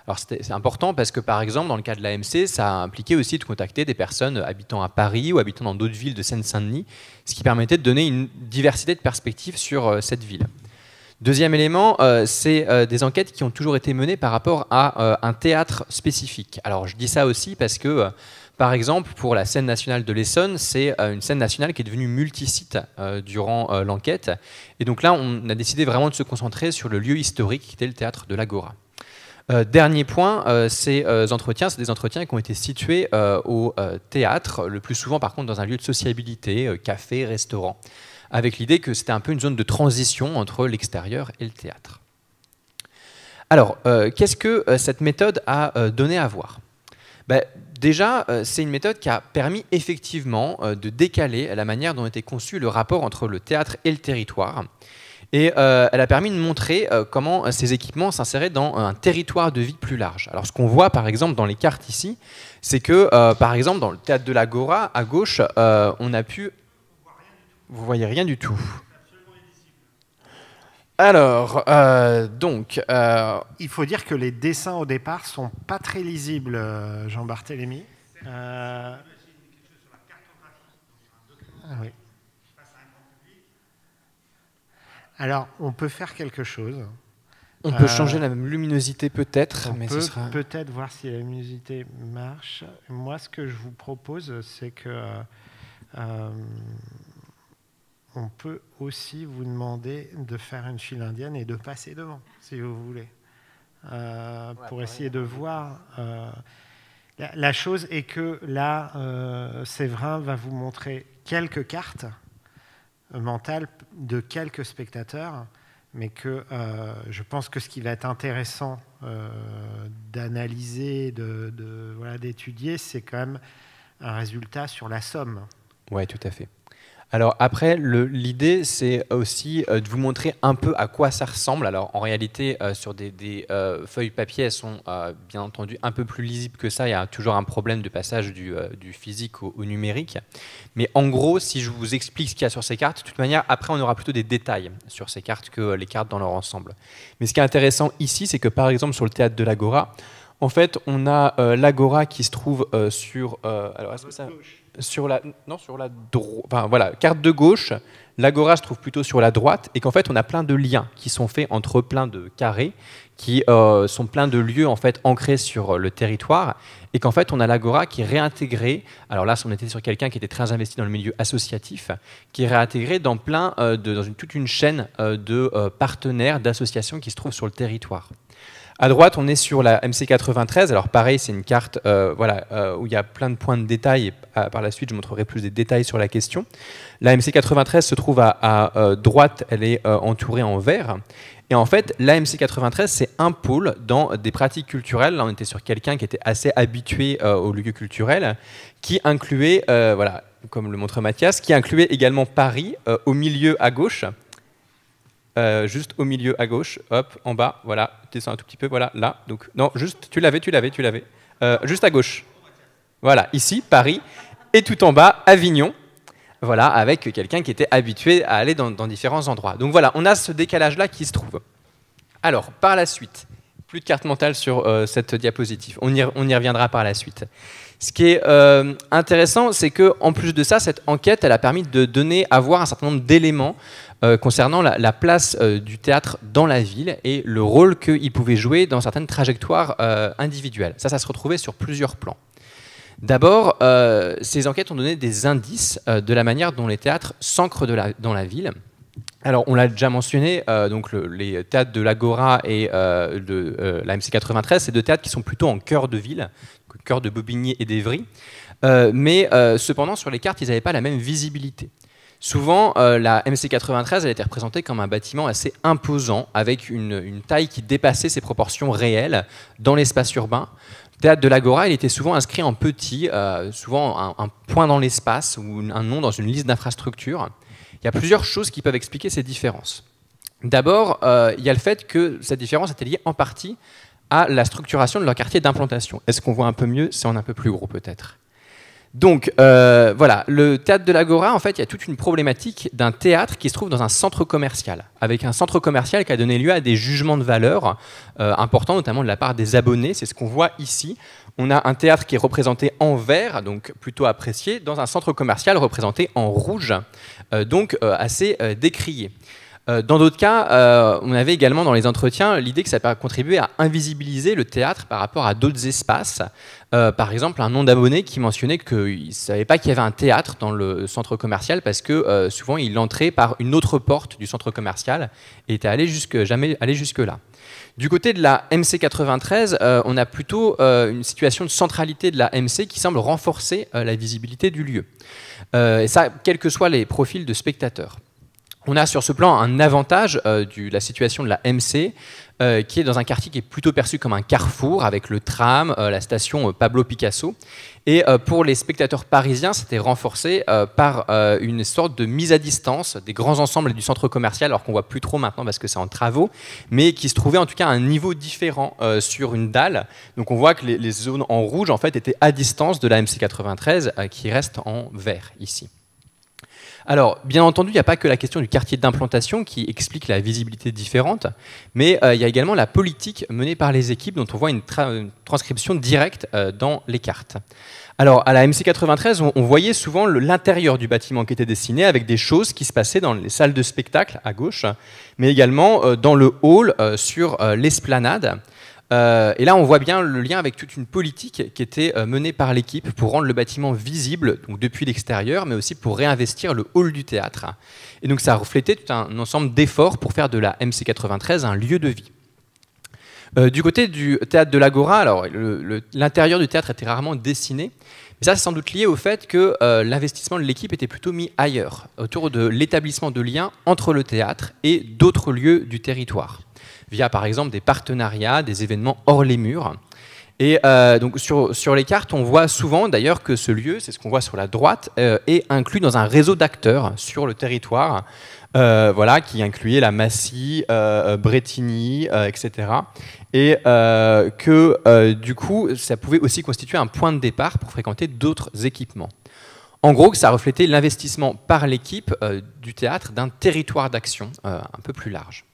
Alors c'est important parce que par exemple dans le cas de l'AMC, ça a impliqué aussi de contacter des personnes habitant à Paris ou habitant dans d'autres villes de Seine-Saint-Denis, ce qui permettait de donner une diversité de perspectives sur cette ville. Deuxième élément, c'est des enquêtes qui ont toujours été menées par rapport à un théâtre spécifique. Alors je dis ça aussi parce que par exemple, pour la scène nationale de l'Essonne, c'est une scène nationale qui est devenue multisite durant l'enquête. Et donc là, on a décidé vraiment de se concentrer sur le lieu historique qui était le théâtre de l'Agora. Dernier point, ces entretiens, c'est des entretiens qui ont été situés au théâtre, le plus souvent par contre dans un lieu de sociabilité, café, restaurant, avec l'idée que c'était un peu une zone de transition entre l'extérieur et le théâtre. Alors, qu'est-ce que cette méthode a donné à voir ? Déjà, c'est une méthode qui a permis effectivement de décaler la manière dont était conçu le rapport entre le théâtre et le territoire. Et elle a permis de montrer comment ces équipements s'inséraient dans un territoire de vie plus large. Alors ce qu'on voit par exemple dans les cartes ici, c'est que par exemple dans le théâtre de l'Agora, à gauche, on a pu... Vous voyez rien du tout. Alors, donc... Il faut dire que les dessins au départ sont pas très lisibles, Jean-Barthélemy. Ah, oui. Alors, on peut faire quelque chose. On peut changer la luminosité peut-être. On peut peut-être voir si la luminosité marche. Moi, ce que je vous propose, c'est que on peut aussi vous demander de faire une file indienne et de passer devant, si vous voulez, pour essayer de voir. La chose est que là, Séverin va vous montrer quelques cartes mentale de quelques spectateurs, mais que je pense que ce qui va être intéressant d'analyser, d'étudier, c'est quand même un résultat sur la somme. Oui, tout à fait. Alors après, l'idée, c'est aussi de vous montrer un peu à quoi ça ressemble. Alors en réalité, sur des feuilles papier, elles sont bien entendu un peu plus lisibles que ça. Il y a toujours un problème de passage du physique au numérique. Mais en gros, si je vous explique ce qu'il y a sur ces cartes, de toute manière, après, on aura plutôt des détails sur ces cartes que les cartes dans leur ensemble. Mais ce qui est intéressant ici, c'est que par exemple, sur le théâtre de l'Agora, en fait, on a l'Agora qui se trouve sur... alors, est-ce que ça... Sur la droite, enfin, voilà, carte de gauche, l'Agora se trouve plutôt sur la droite, et qu'en fait on a plein de liens qui sont faits entre plein de carrés, qui sont plein de lieux en fait ancrés sur le territoire, et qu'en fait on a l'Agora qui est réintégrée. Alors là, on était sur quelqu'un qui était très investi dans le milieu associatif, qui est réintégré dans toute une chaîne de partenaires, d'associations qui se trouvent sur le territoire. À droite, on est sur la MC93. Alors pareil, c'est une carte où il y a plein de points de détail. Et par la suite, je montrerai plus des détails sur la question. La MC93 se trouve à droite, elle est entourée en vert. Et en fait, la MC93, c'est un pôle dans des pratiques culturelles. Là, on était sur quelqu'un qui était assez habitué aux lieux culturels, qui incluait, comme le montre Mathias, qui incluait également Paris au milieu à gauche. Juste au milieu à gauche, hop, en bas, voilà, descends un tout petit peu, voilà, là, donc, non, juste, tu l'avais, juste à gauche, voilà, ici, Paris, et tout en bas, Avignon, voilà, avec quelqu'un qui était habitué à aller dans différents endroits. Donc voilà, on a ce décalage-là qui se trouve. Alors, par la suite, plus de carte mentale sur cette diapositive, on y reviendra par la suite. Ce qui est intéressant, c'est qu'en plus de ça, cette enquête, elle a permis de avoir un certain nombre d'éléments concernant la place du théâtre dans la ville et le rôle qu'il pouvait jouer dans certaines trajectoires individuelles. Ça se retrouvait sur plusieurs plans. D'abord, ces enquêtes ont donné des indices de la manière dont les théâtres s'ancrent dans la ville. Alors, on l'a déjà mentionné, donc les théâtres de l'Agora et de la MC93, c'est deux théâtres qui sont plutôt en cœur de ville, cœur de Bobigny et d'Évry, mais cependant, sur les cartes, ils n'avaient pas la même visibilité. Souvent, la MC93, elle était représentée comme un bâtiment assez imposant, avec une taille qui dépassait ses proportions réelles dans l'espace urbain. Le théâtre de l'Agora, il était souvent inscrit en petit, souvent un point dans l'espace ou un nom dans une liste d'infrastructures. Il y a plusieurs choses qui peuvent expliquer ces différences. D'abord, il y a le fait que cette différence était liée en partie à la structuration de leur quartier d'implantation. Est-ce qu'on voit un peu mieux? C'est en un peu plus gros peut-être. Donc voilà, le théâtre de l'Agora, en fait, il y a toute une problématique d'un théâtre qui se trouve dans un centre commercial, avec un centre commercial qui a donné lieu à des jugements de valeur importants, notamment de la part des abonnés. C'est ce qu'on voit ici. On a un théâtre qui est représenté en vert, donc plutôt apprécié, dans un centre commercial représenté en rouge, donc assez décrié. Dans d'autres cas, on avait également dans les entretiens l'idée que ça peut contribuer à invisibiliser le théâtre par rapport à d'autres espaces. Par exemple, un nom d'abonné qui mentionnait qu'il ne savait pas qu'il y avait un théâtre dans le centre commercial parce que souvent il entrait par une autre porte du centre commercial et était jamais allé jusque-là. Du côté de la MC93, on a plutôt une situation de centralité de la MC qui semble renforcer la visibilité du lieu. Et ça, quels que soient les profils de spectateurs. On a sur ce plan un avantage de la situation de la MC, qui est dans un quartier qui est plutôt perçu comme un carrefour, avec le tram, la station Pablo Picasso. Et pour les spectateurs parisiens, c'était renforcé par une sorte de mise à distance des grands ensembles du centre commercial, alors qu'on ne voit plus trop maintenant parce que c'est en travaux, mais qui se trouvait en tout cas à un niveau différent sur une dalle. Donc on voit que les zones en rouge en fait, étaient à distance de la MC93, qui reste en vert ici. Alors, bien entendu, il n'y a pas que la question du quartier d'implantation qui explique la visibilité différente, mais il y a également la politique menée par les équipes dont on voit une transcription directe dans les cartes. Alors, à la MC93, on voyait souvent l'intérieur du bâtiment qui était dessiné avec des choses qui se passaient dans les salles de spectacle à gauche, mais également dans le hall sur l'esplanade. Et là, on voit bien le lien avec toute une politique qui était menée par l'équipe pour rendre le bâtiment visible donc depuis l'extérieur, mais aussi pour réinvestir le hall du théâtre. Et donc, ça a reflété tout un ensemble d'efforts pour faire de la MC93 un lieu de vie. Du côté du théâtre de l'Agora, alors l'intérieur du théâtre était rarement dessiné. Mais ça, c'est sans doute lié au fait que l'investissement de l'équipe était plutôt mis ailleurs, autour de l'établissement de liens entre le théâtre et d'autres lieux du territoire, via par exemple des partenariats, des événements hors les murs. Et donc sur les cartes, on voit souvent d'ailleurs que ce lieu, c'est ce qu'on voit sur la droite, est inclus dans un réseau d'acteurs sur le territoire, voilà, qui incluait la Massy, Bretigny, etc. Et que du coup, ça pouvait aussi constituer un point de départ pour fréquenter d'autres équipements. En gros, que ça reflétait l'investissement par l'équipe du théâtre d'un territoire d'action un peu plus large.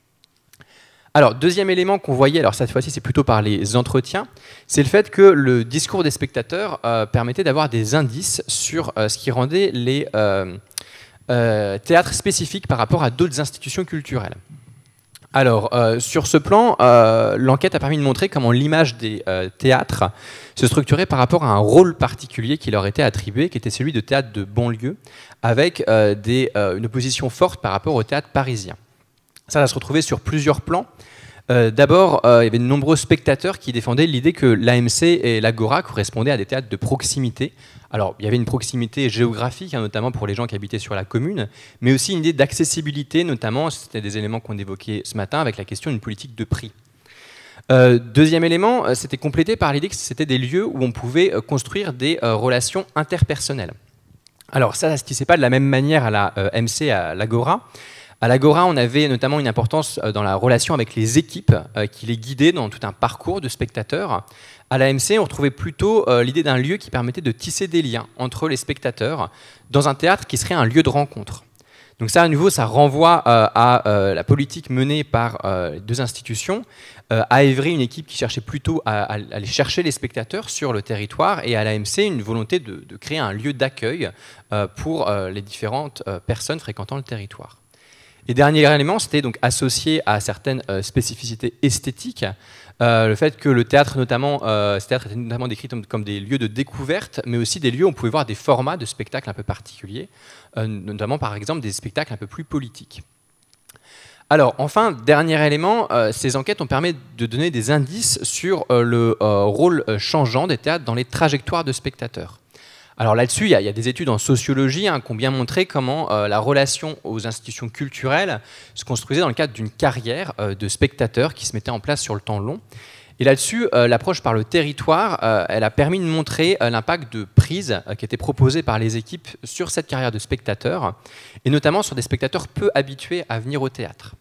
Alors, deuxième élément qu'on voyait, alors cette fois-ci c'est plutôt par les entretiens, c'est le fait que le discours des spectateurs permettait d'avoir des indices sur ce qui rendait les théâtres spécifiques par rapport à d'autres institutions culturelles. Alors, sur ce plan, l'enquête a permis de montrer comment l'image des théâtres se structurait par rapport à un rôle particulier qui leur était attribué, qui était celui de théâtre de banlieue, avec une opposition forte par rapport au théâtre parisien. Ça se retrouvait sur plusieurs plans. D'abord, il y avait de nombreux spectateurs qui défendaient l'idée que l'AMC et l'Agora correspondaient à des théâtres de proximité. Alors, il y avait une proximité géographique, notamment pour les gens qui habitaient sur la commune, mais aussi une idée d'accessibilité, notamment, c'était des éléments qu'on évoquait ce matin, avec la question d'une politique de prix. Deuxième élément, c'était complété par l'idée que c'était des lieux où on pouvait construire des relations interpersonnelles. Alors ça se tissait pas de la même manière à la MC, à l'Agora. À l'Agora, on avait notamment une importance dans la relation avec les équipes qui les guidaient dans tout un parcours de spectateurs. À l'AMC, on retrouvait plutôt l'idée d'un lieu qui permettait de tisser des liens entre les spectateurs dans un théâtre qui serait un lieu de rencontre. Donc ça, à nouveau, ça renvoie à la politique menée par les deux institutions. À Évry, une équipe qui cherchait plutôt à aller chercher les spectateurs sur le territoire, et à l'AMC, une volonté de créer un lieu d'accueil pour les différentes personnes fréquentant le territoire. Et dernier élément, c'était donc associé à certaines spécificités esthétiques, le fait que le théâtre, notamment, ce théâtre était notamment décrit comme des lieux de découverte, mais aussi des lieux où on pouvait voir des formats de spectacles un peu particuliers, notamment par exemple des spectacles un peu plus politiques. Alors, enfin, dernier élément, ces enquêtes ont permis de donner des indices sur le rôle changeant des théâtres dans les trajectoires de spectateurs. Alors là-dessus, il y a des études en sociologie qui ont bien montré comment la relation aux institutions culturelles se construisait dans le cadre d'une carrière de spectateurs qui se mettait en place sur le temps long. Et là-dessus, l'approche par le territoire, elle a permis de montrer l'impact de prise qui était proposé par les équipes sur cette carrière de spectateurs, et notamment sur des spectateurs peu habitués à venir au théâtre.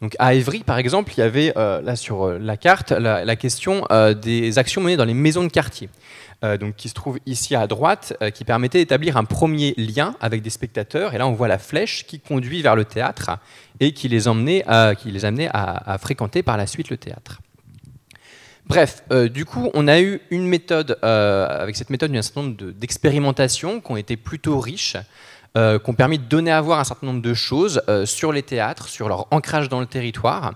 Donc à Évry, par exemple, il y avait là sur la carte la question des actions menées dans les maisons de quartier. Donc, qui se trouve ici à droite, qui permettait d'établir un premier lien avec des spectateurs. Et là, on voit la flèche qui conduit vers le théâtre et qui les amenait à fréquenter par la suite le théâtre. Bref, du coup, on a eu une méthode, avec cette méthode, un certain nombre d'expérimentations qui ont été plutôt riches, qui ont permis de donner à voir un certain nombre de choses sur les théâtres, sur leur ancrage dans le territoire.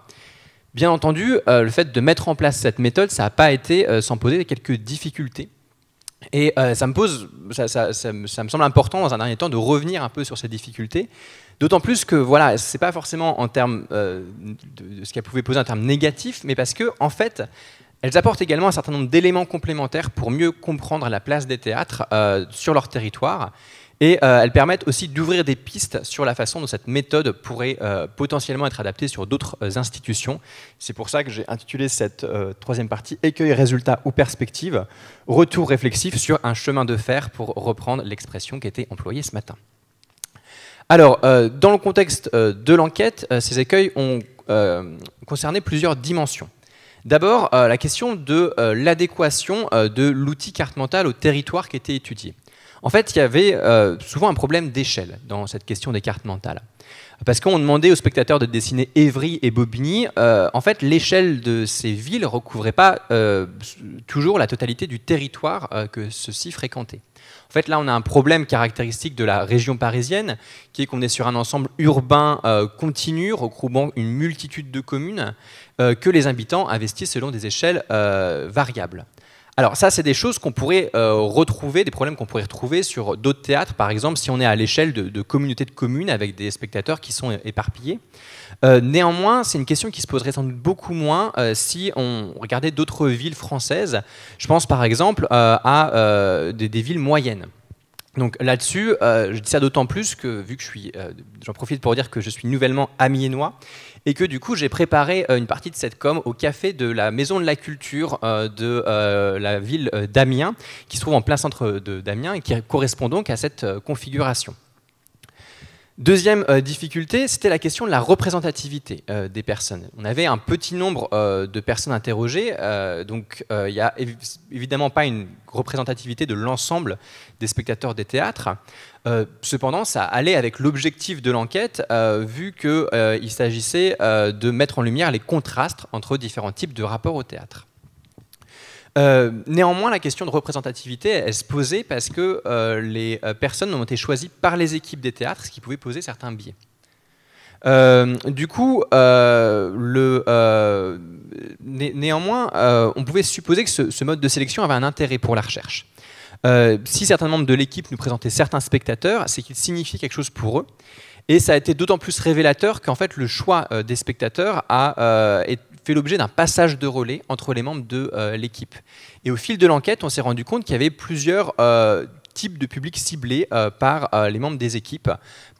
Bien entendu, le fait de mettre en place cette méthode, ça n'a pas été sans poser quelques difficultés. Et ça me semble important dans un dernier temps de revenir un peu sur ces difficultés, d'autant plus que voilà, c'est pas forcément en termes de ce qu'elles pouvaient poser en termes négatifs, mais parce que en fait, elles apportent également un certain nombre d'éléments complémentaires pour mieux comprendre la place des théâtres sur leur territoire. Et elles permettent aussi d'ouvrir des pistes sur la façon dont cette méthode pourrait potentiellement être adaptée sur d'autres institutions. C'est pour ça que j'ai intitulé cette troisième partie « Écueil, résultats ou perspectives », retour réflexif sur un chemin de fer, pour reprendre l'expression qui a été employée ce matin. Alors, dans le contexte de l'enquête, ces écueils ont concerné plusieurs dimensions. D'abord, la question de l'adéquation de l'outil carte mentale au territoire qui était étudié. En fait, il y avait souvent un problème d'échelle dans cette question des cartes mentales. Parce qu'on demandait aux spectateurs de dessiner Évry et Bobigny, en fait, l'échelle de ces villes ne recouvrait pas toujours la totalité du territoire que ceux-ci fréquentaient. En fait, là, on a un problème caractéristique de la région parisienne, qui est qu'on est sur un ensemble urbain continu, regroupant une multitude de communes, que les habitants investissent selon des échelles variables. Alors ça, c'est des choses qu'on pourrait retrouver, des problèmes qu'on pourrait retrouver sur d'autres théâtres, par exemple si on est à l'échelle de communautés de communes avec des spectateurs qui sont éparpillés. Néanmoins, c'est une question qui se poserait sans doute beaucoup moins si on regardait d'autres villes françaises. Je pense par exemple à des villes moyennes. Donc là-dessus, je dis ça d'autant plus que, vu que j'en profite pour dire que je suis nouvellement amiénois, et que du coup j'ai préparé une partie de cette com au café de la Maison de la Culture de la ville d'Amiens, qui se trouve en plein centre d'Amiens et qui correspond donc à cette configuration. Deuxième difficulté, c'était la question de la représentativité des personnes. On avait un petit nombre de personnes interrogées, donc il n'y a évidemment pas une représentativité de l'ensemble des spectateurs des théâtres. Cependant, ça allait avec l'objectif de l'enquête, vu qu'il s'agissait de mettre en lumière les contrastes entre différents types de rapports au théâtre. Néanmoins, la question de représentativité, elle se posait parce que les personnes ont été choisies par les équipes des théâtres, ce qui pouvait poser certains biais. Du coup, néanmoins, on pouvait supposer que ce mode de sélection avait un intérêt pour la recherche. Si certains membres de l'équipe nous présentaient certains spectateurs, c'est qu'il signifie quelque chose pour eux. Et ça a été d'autant plus révélateur qu'en fait, le choix des spectateurs a fait l'objet d'un passage de relais entre les membres de l'équipe. Et au fil de l'enquête, on s'est rendu compte qu'il y avait plusieurs types de publics ciblés par les membres des équipes.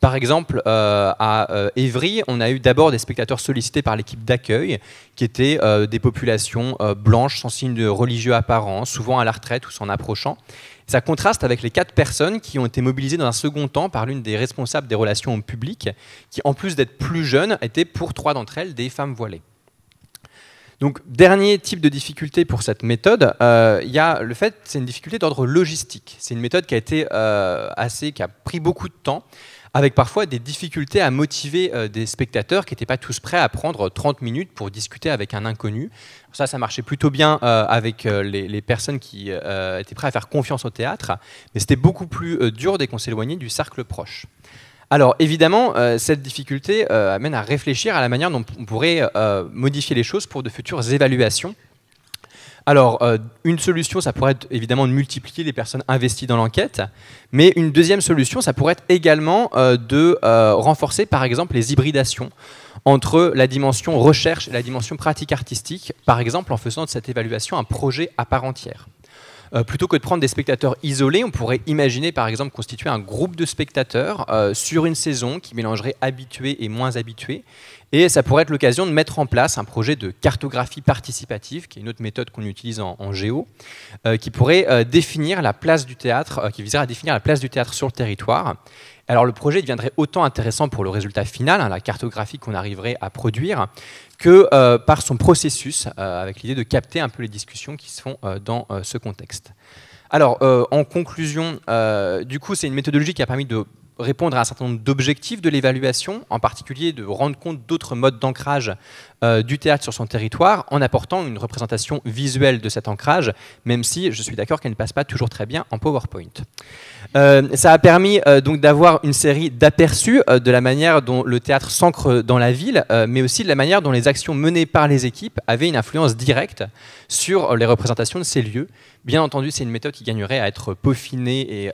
Par exemple, à Évry, on a eu d'abord des spectateurs sollicités par l'équipe d'accueil, qui étaient des populations blanches, sans signe religieux apparent, souvent à la retraite ou s'en approchant. Ça contraste avec les 4 personnes qui ont été mobilisées dans un second temps par l'une des responsables des relations au public, qui, en plus d'être plus jeunes, étaient pour 3 d'entre elles des femmes voilées. Donc, dernier type de difficulté pour cette méthode, il y a le fait que c'est une difficulté d'ordre logistique. C'est une méthode qui a été qui a pris beaucoup de temps, avec parfois des difficultés à motiver des spectateurs qui n'étaient pas tous prêts à prendre 30 minutes pour discuter avec un inconnu. Ça marchait plutôt bien avec les personnes qui étaient prêtes à faire confiance au théâtre, mais c'était beaucoup plus dur dès qu'on s'éloignait du cercle proche. Alors évidemment, cette difficulté amène à réfléchir à la manière dont on pourrait modifier les choses pour de futures évaluations. Alors, une solution, ça pourrait être évidemment de multiplier les personnes investies dans l'enquête, mais une deuxième solution, ça pourrait être également de renforcer par exemple les hybridations entre la dimension recherche et la dimension pratique artistique, par exemple en faisant de cette évaluation un projet à part entière. Plutôt que de prendre des spectateurs isolés, on pourrait imaginer par exemple constituer un groupe de spectateurs sur une saison qui mélangerait habitués et moins habitués. Et ça pourrait être l'occasion de mettre en place un projet de cartographie participative, qui est une autre méthode qu'on utilise en géo, qui pourrait définir la place du théâtre, qui viserait à définir la place du théâtre sur le territoire. Alors le projet deviendrait autant intéressant pour le résultat final, la cartographie qu'on arriverait à produire, que par son processus, avec l'idée de capter un peu les discussions qui se font dans ce contexte. Alors, en conclusion, du coup, c'est une méthodologie qui a permis de répondre à un certain nombre d'objectifs de l'évaluation, en particulier de rendre compte d'autres modes d'ancrage du théâtre sur son territoire, en apportant une représentation visuelle de cet ancrage, même si je suis d'accord qu'elle ne passe pas toujours très bien en PowerPoint. Ça a permis donc d'avoir une série d'aperçus de la manière dont le théâtre s'ancre dans la ville, mais aussi de la manière dont les actions menées par les équipes avaient une influence directe sur les représentations de ces lieux. Bien entendu, c'est une méthode qui gagnerait à être peaufinée et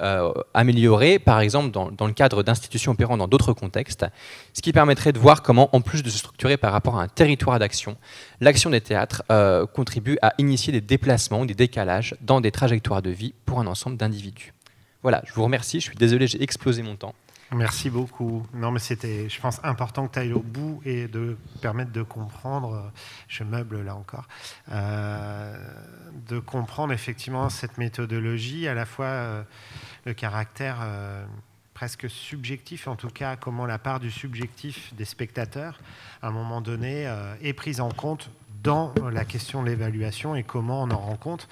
améliorée, par exemple dans le cadre d'institutions opérant dans d'autres contextes, ce qui permettrait de voir comment, en plus de se structurer par rapport à un territoire d'action, l'action des théâtres contribue à initier des déplacements ou des décalages dans des trajectoires de vie pour un ensemble d'individus. Voilà, je vous remercie, je suis désolé, j'ai explosé mon temps. Merci beaucoup. Non, mais c'était, je pense, important que tu ailles au bout et de permettre de comprendre, je meuble là encore, de comprendre effectivement cette méthodologie, à la fois le caractère presque subjectif, en tout cas comment la part du subjectif des spectateurs, à un moment donné, est prise en compte dans la question de l'évaluation et comment on en rend compte.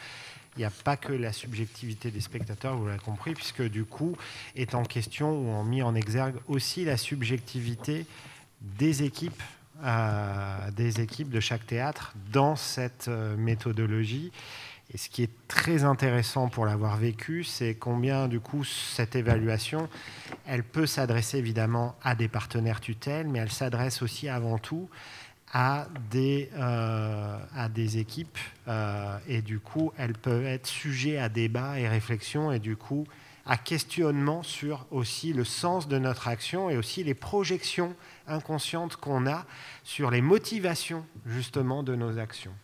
Il n'y a pas que la subjectivité des spectateurs, vous l'avez compris, puisque du coup est en question ou en mis en exergue aussi la subjectivité des équipes de chaque théâtre dans cette méthodologie. Et ce qui est très intéressant pour l'avoir vécu, c'est combien du coup cette évaluation, elle peut s'adresser évidemment à des partenaires tutelles, mais elle s'adresse aussi avant tout à des équipes et du coup, elles peuvent être sujets à débat et réflexion et du coup, à questionnement sur aussi le sens de notre action et aussi les projections inconscientes qu'on a sur les motivations justement de nos actions.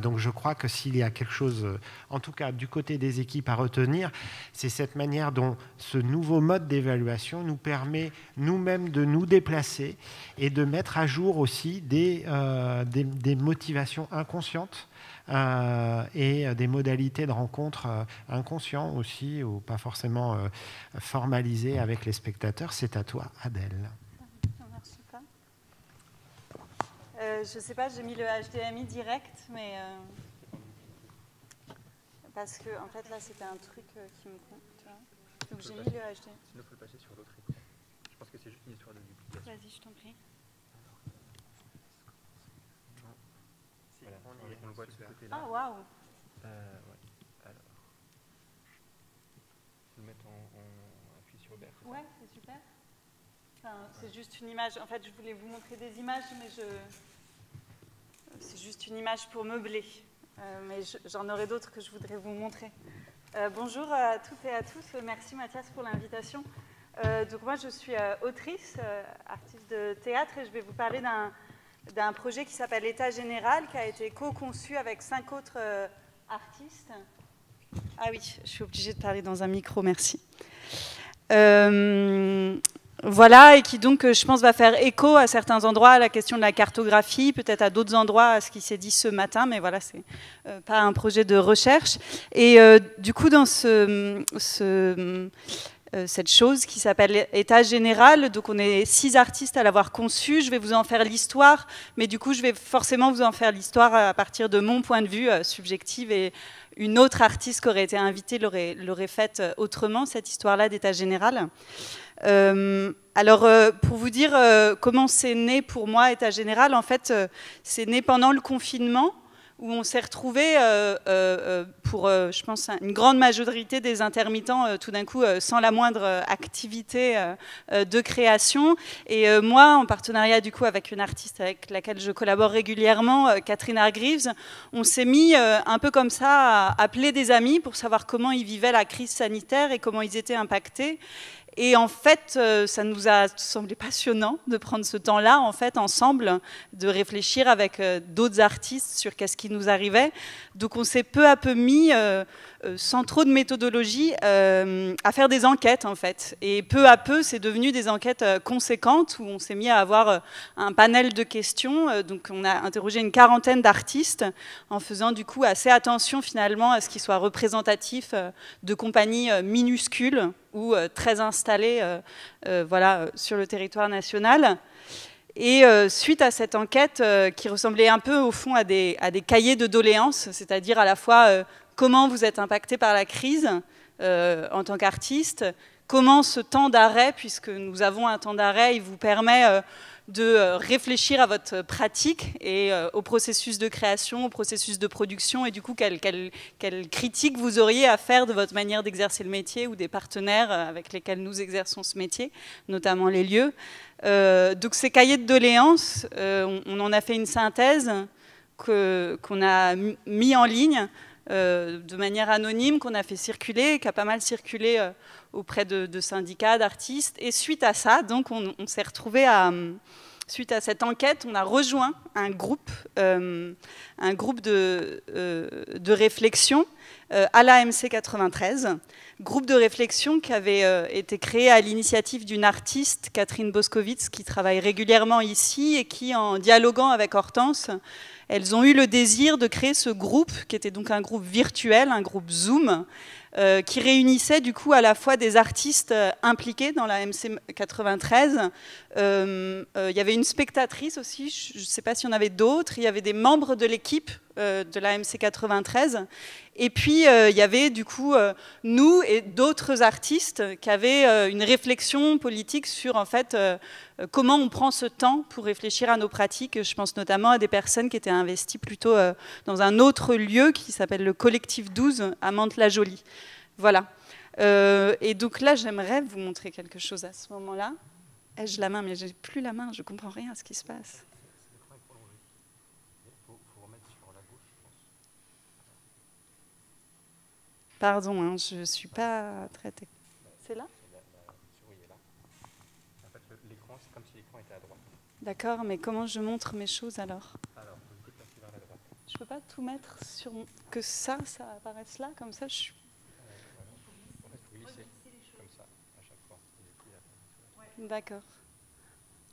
Donc je crois que s'il y a quelque chose, en tout cas du côté des équipes à retenir, c'est cette manière dont ce nouveau mode d'évaluation nous permet nous-mêmes de nous déplacer et de mettre à jour aussi des motivations inconscientes et des modalités de rencontre inconscientes aussi, ou pas forcément formalisées avec les spectateurs. C'est à toi, Adèle. Je ne sais pas, j'ai mis le HDMI direct, mais parce que en fait là c'était un truc qui me compte, tu vois. Donc j'ai mis le HDMI. Sinon, il faut le passer sur l'autre écran. Je pense que c'est juste une histoire de duplication. Vas-y, je t'en prie. Voilà, on le voit de ce côté-là. Ah waouh. Ouais. Alors, je vais le mettre en appui sur Robert. Ouais, c'est super. Enfin, c'est juste une image. En fait, je voulais vous montrer des images, mais c'est juste une image pour meubler. Mais j'en aurai d'autres que je voudrais vous montrer. Bonjour à toutes et à tous. Merci Mathias pour l'invitation. Donc moi, je suis autrice, artiste de théâtre, et je vais vous parler d'un projet qui s'appelle État général, qui a été co-conçu avec 5 autres artistes. Ah oui, je suis obligée de parler dans un micro, merci. Voilà, et qui donc, je pense, va faire écho à certains endroits à la question de la cartographie, peut-être à d'autres endroits à ce qui s'est dit ce matin, mais voilà, c'est pas un projet de recherche. Et du coup, dans cette chose qui s'appelle État général, donc on est 6 artistes à l'avoir conçu, je vais vous en faire l'histoire, mais du coup, je vais forcément vous en faire l'histoire à partir de mon point de vue subjectif, et une autre artiste qui aurait été invitée l'aurait faite autrement, cette histoire-là d'État général. Alors, pour vous dire comment c'est né pour moi, État général, en fait, c'est né pendant le confinement, où on s'est retrouvés pour, je pense, une grande majorité des intermittents, tout d'un coup, sans la moindre activité de création. Et moi, en partenariat, du coup, avec une artiste avec laquelle je collabore régulièrement, Catherine Hargreaves, on s'est mis un peu comme ça à appeler des amis pour savoir comment ils vivaient la crise sanitaire et comment ils étaient impactés. Et en fait, ça nous a semblé passionnant de prendre ce temps-là, en fait, ensemble, de réfléchir avec d'autres artistes sur qu'est-ce qui nous arrivait. Donc on s'est peu à peu mis, sans trop de méthodologie, à faire des enquêtes, en fait. Et peu à peu, c'est devenu des enquêtes conséquentes, où on s'est mis à avoir un panel de questions. Donc on a interrogé une quarantaine d'artistes, en faisant du coup assez attention, finalement, à ce qu'ils soient représentatifs de compagnies minuscules, ou très installés voilà, sur le territoire national. Et suite à cette enquête qui ressemblait un peu au fond à des cahiers de doléances, c'est-à-dire à la fois comment vous êtes impacté par la crise en tant qu'artiste, comment ce temps d'arrêt, puisque nous avons un temps d'arrêt, il vous permet de réfléchir à votre pratique et au processus de création, au processus de production, et du coup, quelle critique vous auriez à faire de votre manière d'exercer le métier ou des partenaires avec lesquels nous exerçons ce métier, notamment les lieux. Donc ces cahiers de doléances, on en a fait une synthèse qu'on a mis en ligne de manière anonyme, qu'on a fait circuler, qui a pas mal circulé auprès de syndicats, d'artistes. Et suite à ça, donc, on s'est retrouvés suite à cette enquête, on a rejoint un groupe de réflexion à l'AMC 93, groupe de réflexion qui avait été créé à l'initiative d'une artiste, Catherine Boskowitz, qui travaille régulièrement ici et qui, en dialoguant avec Hortense, elles ont eu le désir de créer ce groupe, qui était donc un groupe virtuel, un groupe Zoom, qui réunissait du coup à la fois des artistes impliqués dans la MC 93. Il y avait une spectatrice aussi, je ne sais pas s'il y en avait d'autres. Il y avait des membres de l'équipe de la MC 93. Et puis, il y avait du coup nous et d'autres artistes qui avaient une réflexion politique sur en fait comment on prend ce temps pour réfléchir à nos pratiques. Je pense notamment à des personnes qui étaient investies plutôt dans un autre lieu qui s'appelle le Collectif 12 à Mantes-la-Jolie. Voilà. Et donc là, j'aimerais vous montrer quelque chose à ce moment-là. Ai-je la main? Mais j'ai plus la main, je comprends rien à ce qui se passe. Pardon, hein, je ne suis pas très... C'est là? En fait, l'écran, c'est comme si l'écran était à droite. D'accord, mais comment je montre mes choses alors? Alors, vous déplacez vers la droite. Je peux pas tout mettre sur... que ça apparaisse là, comme ça je suis... En fait, il faut glisser comme ça, à chaque fois. D'accord.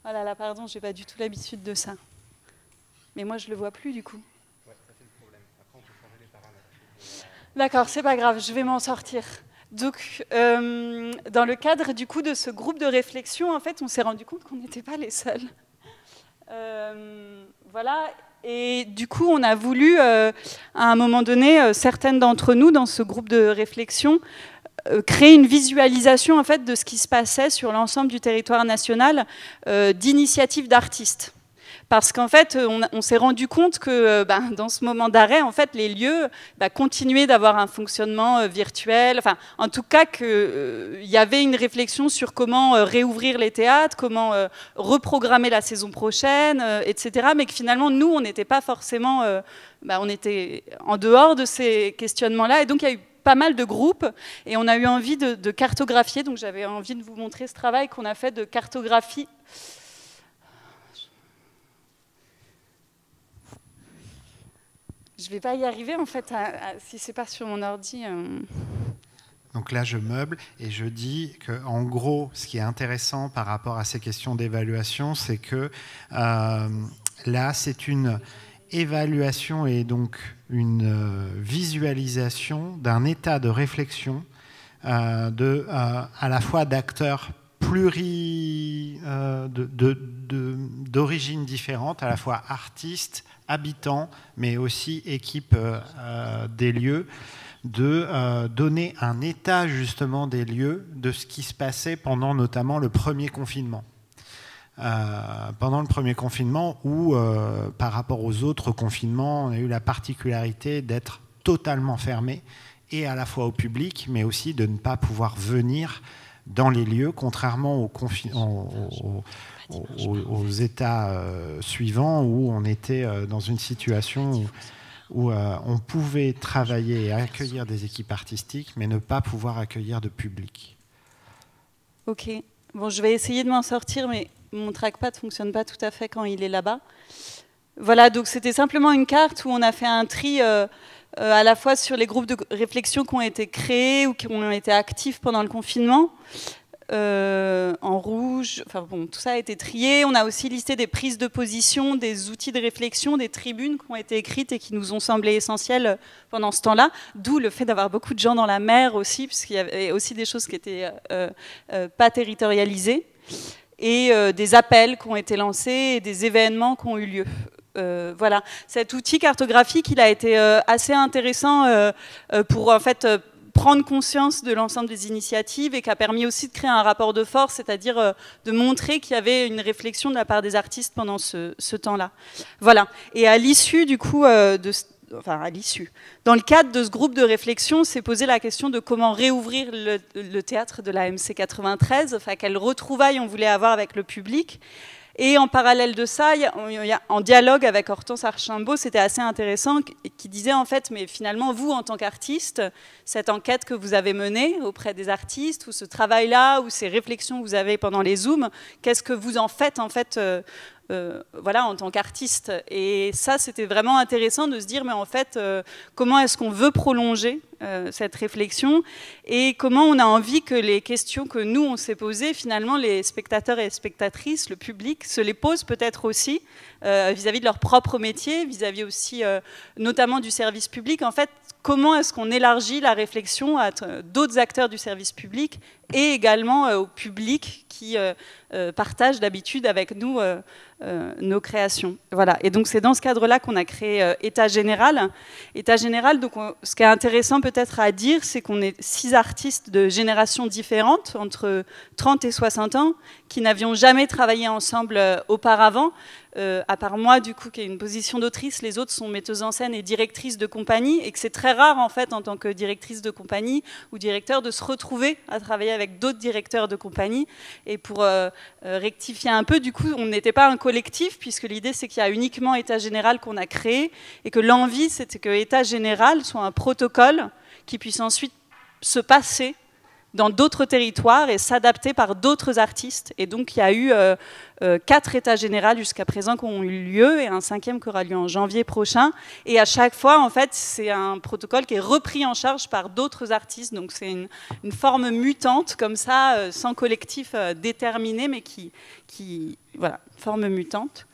Oh là là, pardon, j'ai pas du tout l'habitude de ça. Mais moi, je le vois plus du coup. Ouais, ça c'est le problème. Après, on peut changer les paramètres. D'accord, c'est pas grave, je vais m'en sortir. Donc, dans le cadre du coup de ce groupe de réflexion, en fait, on s'est rendu compte qu'on n'était pas les seuls. Voilà. Et du coup, on a voulu, à un moment donné, certaines d'entre nous, dans ce groupe de réflexion, créer une visualisation en fait, de ce qui se passait sur l'ensemble du territoire national d'initiatives d'artistes. Parce qu'en fait, on s'est rendu compte que dans ce moment d'arrêt, en fait, les lieux continuaient d'avoir un fonctionnement virtuel. Enfin, en tout cas, qu'il y avait une réflexion sur comment réouvrir les théâtres, comment reprogrammer la saison prochaine, etc. Mais que finalement, nous, on n'était pas forcément... on était en dehors de ces questionnements-là. Et donc, il y a eu pas mal de groupes et on a eu envie de cartographier. Donc, j'avais envie de vous montrer ce travail qu'on a fait de cartographie. Je ne vais pas y arriver, en fait, si ce n'est pas sur mon ordi. Donc là, je meuble et je dis qu'en gros, ce qui est intéressant par rapport à ces questions d'évaluation, c'est que là, c'est une évaluation et donc une visualisation d'un état de réflexion à la fois d'acteurs d'origines différentes, à la fois artistes, habitants, mais aussi équipes des lieux, de donner un état justement des lieux de ce qui se passait pendant notamment le premier confinement. Pendant le premier confinement où, par rapport aux autres confinements, on a eu la particularité d'être totalement fermé, et à la fois au public, mais aussi de ne pas pouvoir venir dans les lieux, contrairement aux états suivants où on était dans une situation où on pouvait travailler et accueillir des équipes artistiques, mais ne pas pouvoir accueillir de public. Ok, bon, je vais essayer de m'en sortir, mais mon trackpad ne fonctionne pas tout à fait quand il est là-bas. Voilà, donc c'était simplement une carte où on a fait un tri à la fois sur les groupes de réflexion qui ont été créés ou qui ont été actifs pendant le confinement, en rouge, enfin bon, tout ça a été trié. On a aussi listé des prises de position, des outils de réflexion, des tribunes qui ont été écrites et qui nous ont semblé essentielles pendant ce temps-là, d'où le fait d'avoir beaucoup de gens dans la mer aussi, puisqu'il y avait aussi des choses qui n'étaient pas territorialisées, et des appels qui ont été lancés et des événements qui ont eu lieu. Voilà, cet outil cartographique, il a été assez intéressant pour en fait prendre conscience de l'ensemble des initiatives et qui a permis aussi de créer un rapport de force, c'est-à-dire de montrer qu'il y avait une réflexion de la part des artistes pendant ce temps-là. Voilà. Et à l'issue du coup dans le cadre de ce groupe de réflexion, s'est posé la question de comment réouvrir le théâtre de la MC 93, enfin quelles retrouvailles on voulait avoir avec le public. Et en parallèle de ça, en dialogue avec Hortense Archambault, c'était assez intéressant, qui disait en fait, mais finalement, vous, en tant qu'artiste, cette enquête que vous avez menée auprès des artistes, ou ce travail-là, ou ces réflexions que vous avez pendant les Zooms, qu'est-ce que vous en faites, en fait, voilà, en tant qu'artiste. Et ça, c'était vraiment intéressant de se dire, mais en fait, comment est-ce qu'on veut prolonger cette réflexion et comment on a envie que les questions que nous, on s'est posées, finalement, les spectateurs et spectatrices, le public, se les posent peut-être aussi vis-à-vis de leur propre métier, vis-à-vis aussi notamment du service public. En fait, comment est-ce qu'on élargit la réflexion à d'autres acteurs du service public et également au public qui partage d'habitude avec nous nos créations. Voilà. Et donc c'est dans ce cadre-là qu'on a créé État Général. État Général, donc ce qui est intéressant peut-être à dire, c'est qu'on est 6 artistes de générations différentes, entre 30 et 60 ans, qui n'avions jamais travaillé ensemble auparavant. À part moi, du coup, qui ai une position d'autrice, les autres sont metteuses en scène et directrices de compagnie, et que c'est très rare, en fait, en tant que directrice de compagnie ou directeur, de se retrouver à travailler avec d'autres directeurs de compagnie. Et pour rectifier un peu, du coup, on n'était pas un collectif, puisque l'idée, c'est qu'il y a uniquement État Général qu'on a créé, et que l'envie, c'était que État Général soit un protocole qui puisse ensuite se passer dans d'autres territoires et s'adapter par d'autres artistes. Et donc, il y a eu 4 états généraux jusqu'à présent qui ont eu lieu et un 5e qui aura lieu en janvier prochain. Et à chaque fois, en fait, c'est un protocole qui est repris en charge par d'autres artistes. Donc, c'est une forme mutante, comme ça, sans collectif déterminé, mais voilà, forme mutante.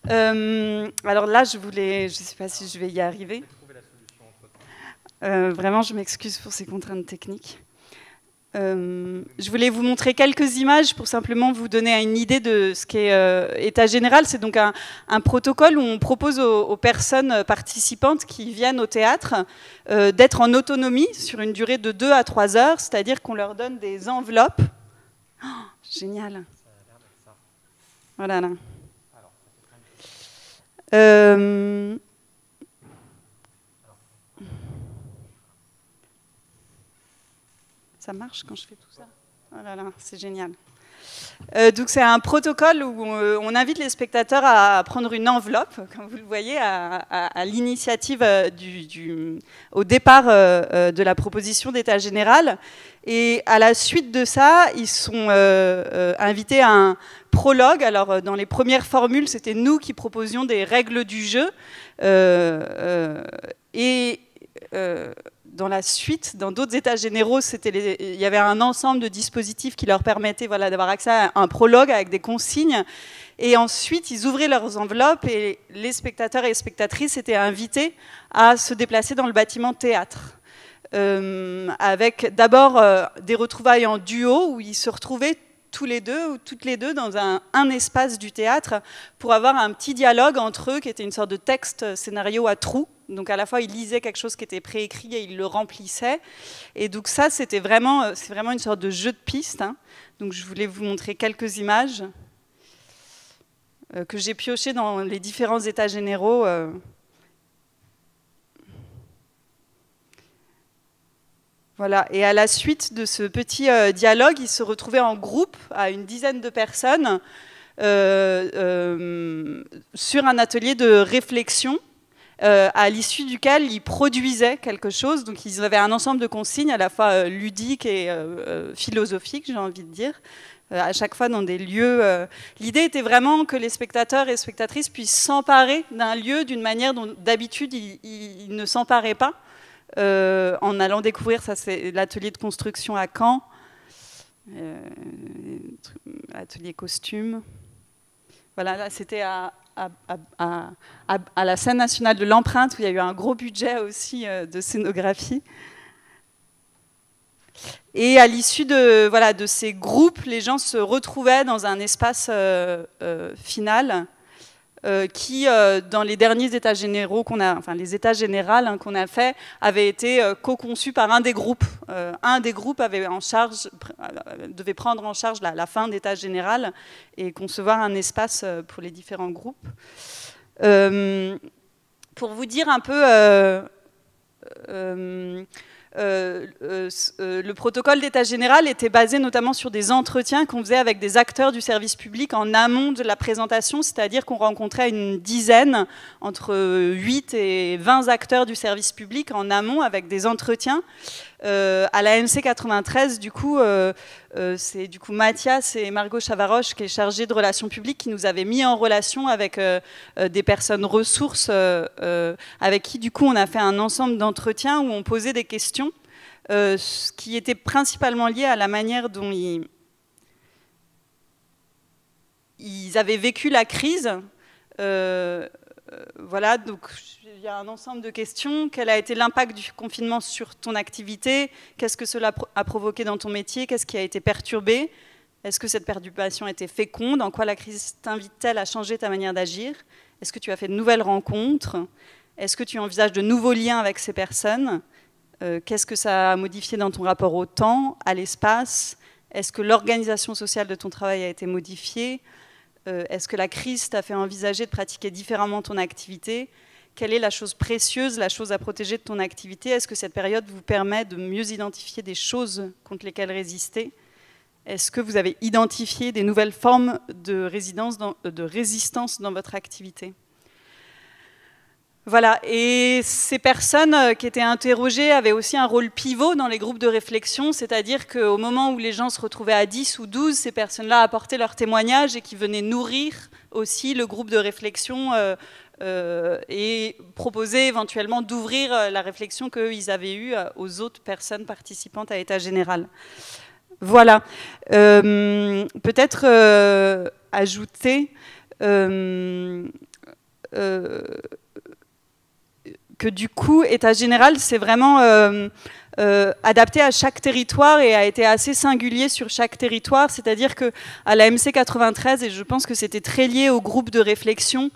Alors là, je ne sais pas si je vais y arriver. Vraiment, je m'excuse pour ces contraintes techniques. Je voulais vous montrer quelques images pour simplement vous donner une idée de ce qu'est État général. C'est donc un protocole où on propose aux personnes participantes qui viennent au théâtre d'être en autonomie sur une durée de 2 à 3 heures, c'est-à-dire qu'on leur donne des enveloppes. Oh, génial. Voilà. Là. Ça marche quand je fais tout ça? Oh là là, c'est génial. Donc c'est un protocole où on invite les spectateurs à prendre une enveloppe, comme vous le voyez, à l'initiative au départ de la proposition d'état général. Et à la suite de ça, ils sont invités à un prologue. Alors dans les premières formules, c'était nous qui proposions des règles du jeu. Dans la suite, dans d'autres états généraux, il y avait un ensemble de dispositifs qui leur permettaient d'avoir accès à un prologue avec des consignes. Et ensuite, ils ouvraient leurs enveloppes et les spectateurs et les spectatrices étaient invités à se déplacer dans le bâtiment théâtre. Avec d'abord des retrouvailles en duo où ils se retrouvaient tous les deux ou toutes les deux dans un espace du théâtre pour avoir un petit dialogue entre eux qui était une sorte de texte scénario à trous. Donc à la fois, ils lisaient quelque chose qui était préécrit et ils le remplissaient. Et donc ça, c'est vraiment une sorte de jeu de piste. Hein. Donc je voulais vous montrer quelques images que j'ai piochées dans les différents états généraux. Voilà. Et à la suite de ce petit dialogue, ils se retrouvaient en groupe à une dizaine de personnes sur un atelier de réflexion. À l'issue duquel ils produisaient quelque chose. Donc ils avaient un ensemble de consignes à la fois ludiques et philosophiques, j'ai envie de dire, à chaque fois dans des lieux. L'idée était vraiment que les spectateurs et spectatrices puissent s'emparer d'un lieu d'une manière dont d'habitude ils ne s'emparaient pas, en allant découvrir, ça c'est l'atelier de construction à Caen, atelier costume. Voilà, là c'était à la scène nationale de l'Empreinte, où il y a eu un gros budget aussi de scénographie. Et à l'issue de ces groupes, les gens se retrouvaient dans un espace final qui, dans les derniers états généraux les états généraux qu'on a fait, avait été co-conçu par un des groupes. Un des groupes devait prendre en charge la fin d'état général et concevoir un espace pour les différents groupes. Pour vous dire un peu... le protocole d'état général était basé notamment sur des entretiens qu'on faisait avec des acteurs du service public en amont de la présentation, c'est-à-dire qu'on rencontrait une dizaine, entre 8 et 20 acteurs du service public en amont avec des entretiens. À la MC 93, du coup, c'est Mathias et Margot Chavaroche qui est chargée de relations publiques qui nous avaient mis en relation avec des personnes ressources avec qui, du coup, on a fait un ensemble d'entretiens où on posait des questions qui étaient principalement liées à la manière dont ils avaient vécu la crise. Voilà, donc il y a un ensemble de questions. Quel a été l'impact du confinement sur ton activité? Qu'est-ce que cela a provoqué dans ton métier? Qu'est-ce qui a été perturbé? Est-ce que cette perturbation a été féconde? En quoi la crise t'invite-t-elle à changer ta manière d'agir? Est-ce que tu as fait de nouvelles rencontres? Est-ce que tu envisages de nouveaux liens avec ces personnes? Qu'est-ce que ça a modifié dans ton rapport au temps, à l'espace? Est-ce que l'organisation sociale de ton travail a été modifiée? Est-ce que la crise t'a fait envisager de pratiquer différemment ton activité? Quelle est la chose précieuse, la chose à protéger de ton activité? Est-ce que cette période vous permet de mieux identifier des choses contre lesquelles résister? Est-ce que vous avez identifié des nouvelles formes de résistance dans votre activité? Voilà, et ces personnes qui étaient interrogées avaient aussi un rôle pivot dans les groupes de réflexion, c'est-à-dire qu'au moment où les gens se retrouvaient à 10 ou 12, ces personnes-là apportaient leurs témoignages et qui venaient nourrir aussi le groupe de réflexion et proposaient éventuellement d'ouvrir la réflexion qu'ils avaient eue aux autres personnes participantes à État général. Voilà. Peut-être ajouter que du coup, État général, c'est vraiment adapté à chaque territoire et a été assez singulier sur chaque territoire. C'est-à-dire qu'à la MC 93, et je pense que c'était très lié au groupe de réflexion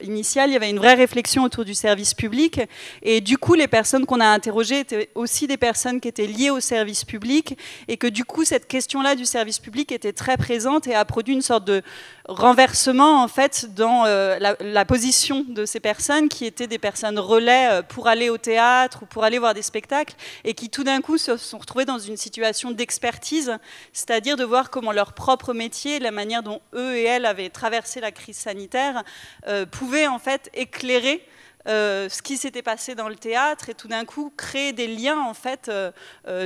initial, il y avait une vraie réflexion autour du service public. Et du coup, les personnes qu'on a interrogées étaient aussi des personnes qui étaient liées au service public et que du coup, cette question-là du service public était très présente et a produit une sorte de renversement en fait dans la position de ces personnes qui étaient des personnes relais pour aller au théâtre ou pour aller voir des spectacles et qui tout d'un coup se sont retrouvées dans une situation d'expertise, c'est-à-dire de voir comment leur propre métier, la manière dont eux et elles avaient traversé la crise sanitaire, pouvaient en fait éclairer ce qui s'était passé dans le théâtre et tout d'un coup créer des liens en fait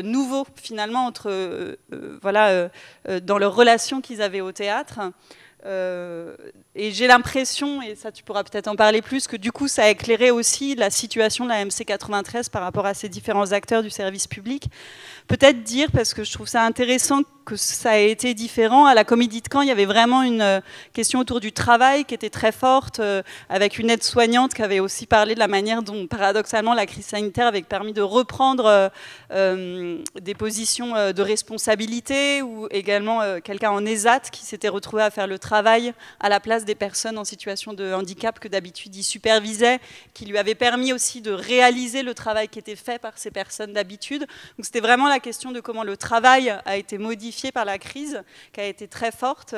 nouveaux finalement entre dans leur relation qu'ils avaient au théâtre. Et j'ai l'impression, et ça tu pourras peut-être en parler plus, que du coup ça a éclairé aussi la situation de la MC 93 par rapport à ces différents acteurs du service public. Peut-être dire, parce que je trouve ça intéressant que ça a été différent, à la Comédie de Caen, il y avait vraiment une question autour du travail qui était très forte, avec une aide-soignante qui avait aussi parlé de la manière dont, paradoxalement, la crise sanitaire avait permis de reprendre des positions de responsabilité, ou également quelqu'un en ESAT qui s'était retrouvé à faire le travail à la place des personnes en situation de handicap que d'habitude il supervisait, qui lui avait permis aussi de réaliser le travail qui était fait par ces personnes d'habitude. Donc c'était vraiment la question de comment le travail a été modifié par la crise, qui a été très forte.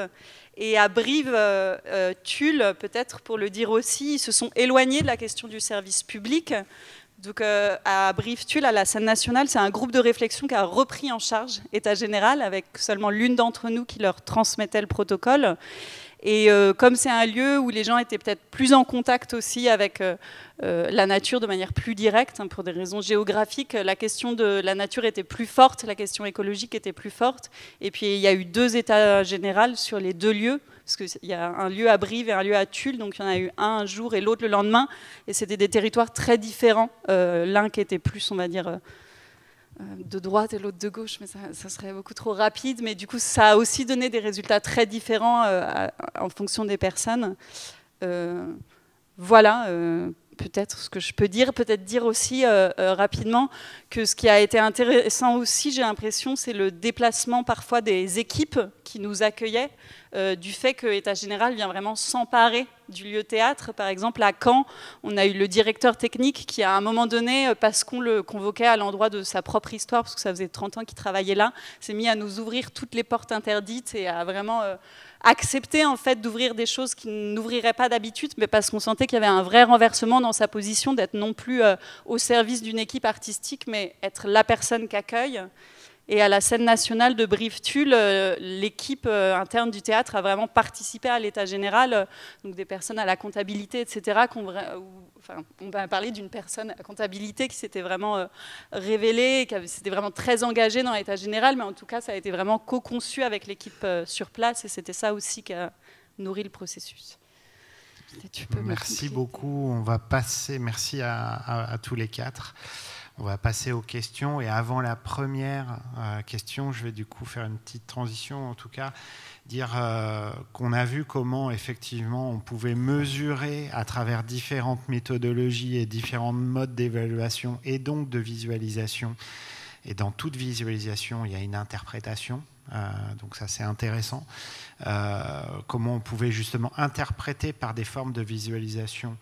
Et à Brive-Tulle, peut-être pour le dire aussi, ils se sont éloignés de la question du service public. Donc à Brive-Tulle, à la scène nationale, c'est un groupe de réflexion qui a repris en charge État général, avec seulement l'une d'entre nous qui leur transmettait le protocole. Et comme c'est un lieu où les gens étaient peut-être plus en contact aussi avec la nature de manière plus directe, hein, pour des raisons géographiques, la question de la nature était plus forte, la question écologique était plus forte. Et puis il y a eu 2 états généraux sur les 2 lieux, parce qu'il y a un lieu à Brive et un lieu à Tulle, donc il y en a eu un jour et l'autre le lendemain. Et c'était des territoires très différents, l'un qui était plus, on va dire, de droite et l'autre de gauche, mais ça serait beaucoup trop rapide. Mais du coup, ça a aussi donné des résultats très différents en fonction des personnes. Voilà, peut-être ce que je peux dire. Peut-être dire aussi rapidement que ce qui a été intéressant aussi, j'ai l'impression, c'est le déplacement parfois des équipes qui nous accueillaient, du fait que État général vient vraiment s'emparer du lieu théâtre. Par exemple, à Caen, on a eu le directeur technique qui, à un moment donné, parce qu'on le convoquait à l'endroit de sa propre histoire, parce que ça faisait 30 ans qu'il travaillait là, s'est mis à nous ouvrir toutes les portes interdites et à vraiment accepter en fait d'ouvrir des choses qu'il n'ouvrirait pas d'habitude, mais parce qu'on sentait qu'il y avait un vrai renversement dans sa position, d'être non plus au service d'une équipe artistique, mais être la personne qu'accueille. Et à la scène nationale de Brive-Tulle, l'équipe interne du théâtre a vraiment participé à l'état général, donc des personnes à la comptabilité, etc. On va parler d'une personne à la comptabilité qui s'était vraiment révélée, qui s'était vraiment très engagée dans l'état général, mais en tout cas, ça a été vraiment co-conçu avec l'équipe sur place, et c'était ça aussi qui a nourri le processus. Merci beaucoup. On va passer, merci à tous les 4. On va passer aux questions, et avant la première question, je vais du coup faire une petite transition, en tout cas dire qu'on a vu comment effectivement on pouvait mesurer à travers différentes méthodologies et différents modes d'évaluation et donc de visualisation. Et dans toute visualisation, il y a une interprétation, donc ça c'est intéressant. Comment on pouvait justement interpréter par des formes de visualisation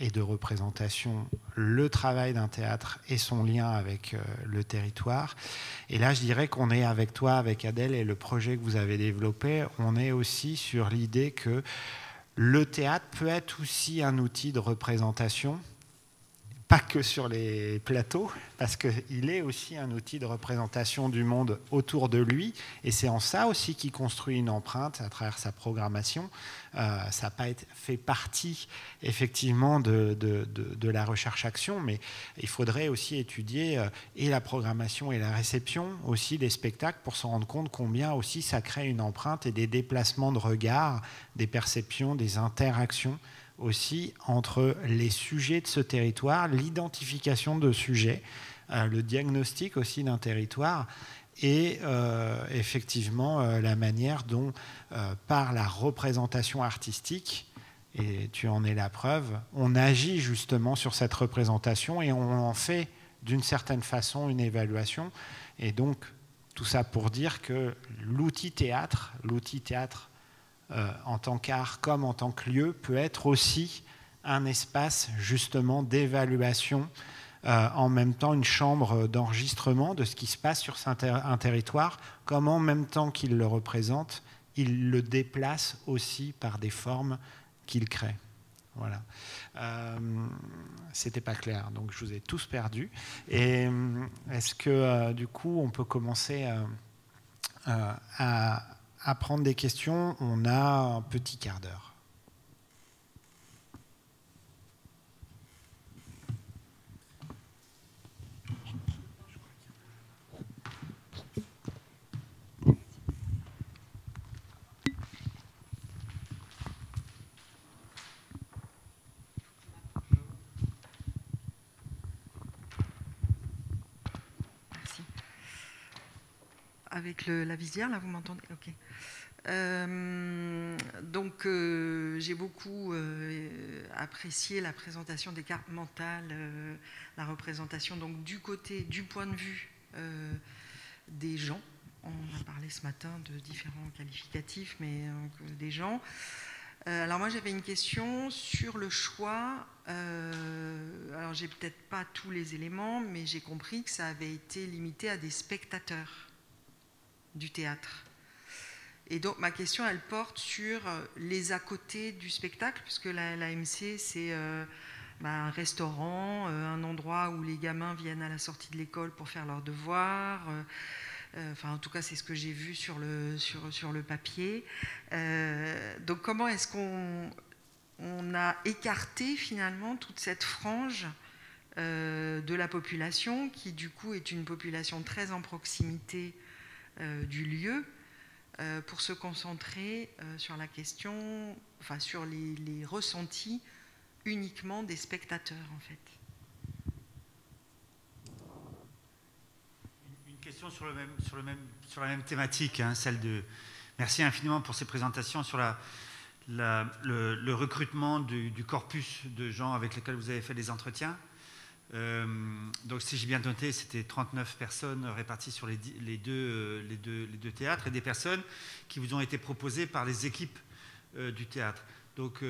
et de représentation le travail d'un théâtre et son lien avec le territoire. Et là, je dirais qu'on est avec toi, avec Adèle, et le projet que vous avez développé, on est aussi sur l'idée que le théâtre peut être aussi un outil de représentation, pas que sur les plateaux, parce qu'il est aussi un outil de représentation du monde autour de lui, et c'est en ça aussi qu'il construit une empreinte à travers sa programmation. Ça n'a pas fait partie effectivement de la recherche-action, mais il faudrait aussi étudier et la programmation et la réception aussi des spectacles pour se rendre compte combien aussi ça crée une empreinte et des déplacements de regard, des perceptions, des interactions aussi entre les sujets de ce territoire, l'identification de sujets, le diagnostic aussi d'un territoire et effectivement la manière dont, par la représentation artistique, et tu en es la preuve, on agit justement sur cette représentation et on en fait d'une certaine façon une évaluation. Et donc, tout ça pour dire que l'outil théâtre en tant qu'art comme en tant que lieu peut être aussi un espace justement d'évaluation, en même temps une chambre d'enregistrement de ce qui se passe sur un territoire, comme en même temps qu'il le représente, il le déplace aussi par des formes qu'il crée. Voilà. C'était pas clair, donc je vous ai tous perdus. Et est-ce que du coup on peut commencer à prendre des questions? On a un petit quart d'heure. Merci. Avec la visière, là, vous m'entendez? Ok. Donc, j'ai beaucoup apprécié la présentation des cartes mentales, la représentation donc, du point de vue des gens. On a parlé ce matin de différents qualificatifs, mais des gens. Alors moi, j'avais une question sur le choix. Alors, j'ai peut-être pas tous les éléments, mais j'ai compris que ça avait été limité à des spectateurs du théâtre. Et donc, ma question, elle porte sur les à côté du spectacle, puisque l'AMC, c'est un restaurant, un endroit où les gamins viennent à la sortie de l'école pour faire leurs devoirs. Enfin, en tout cas, c'est ce que j'ai vu sur le papier. Donc, comment est-ce qu'on a écarté, finalement, toute cette frange de la population, qui, du coup, est une population très en proximité du lieu, pour se concentrer sur la question, enfin sur les ressentis uniquement des spectateurs en fait. Une question sur la même thématique, hein, celle de. Merci infiniment pour ces présentations sur le recrutement du corpus de gens avec lesquels vous avez fait des entretiens. Donc si j'ai bien noté, c'était 39 personnes réparties sur les deux théâtres et des personnes qui vous ont été proposées par les équipes du théâtre. Donc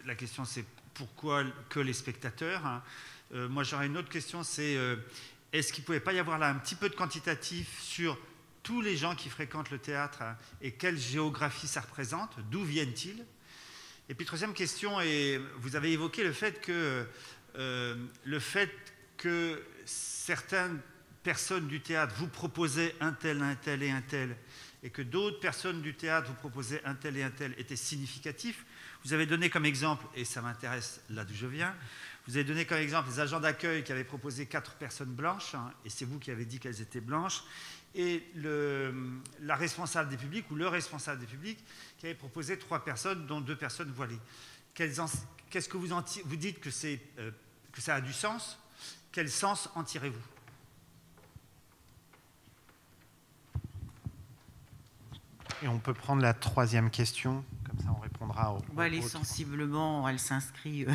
la question c'est pourquoi que les spectateurs, hein. Moi j'aurais une autre question, c'est est-ce qu'il ne pouvait pas y avoir là un petit peu de quantitatif sur tous les gens qui fréquentent le théâtre, hein, et quelle géographie ça représente, d'où viennent-ils? Et puis troisième question, et vous avez évoqué le fait que certaines personnes du théâtre vous proposaient un tel et un tel, et que d'autres personnes du théâtre vous proposaient un tel et un tel, étaient significatifs. Vous avez donné comme exemple, et ça m'intéresse là d'où je viens, vous avez donné comme exemple les agents d'accueil qui avaient proposé 4 personnes blanches, hein, et c'est vous qui avez dit qu'elles étaient blanches, et la responsable des publics, ou le responsable des publics, qui avait proposé 3 personnes, dont 2 personnes voilées. Qu'est-ce que vous dites que ça a du sens? Quel sens en tirez-vous? Et on peut prendre la troisième question, comme ça on répondra aux... Elle est sensiblement, elle s'inscrit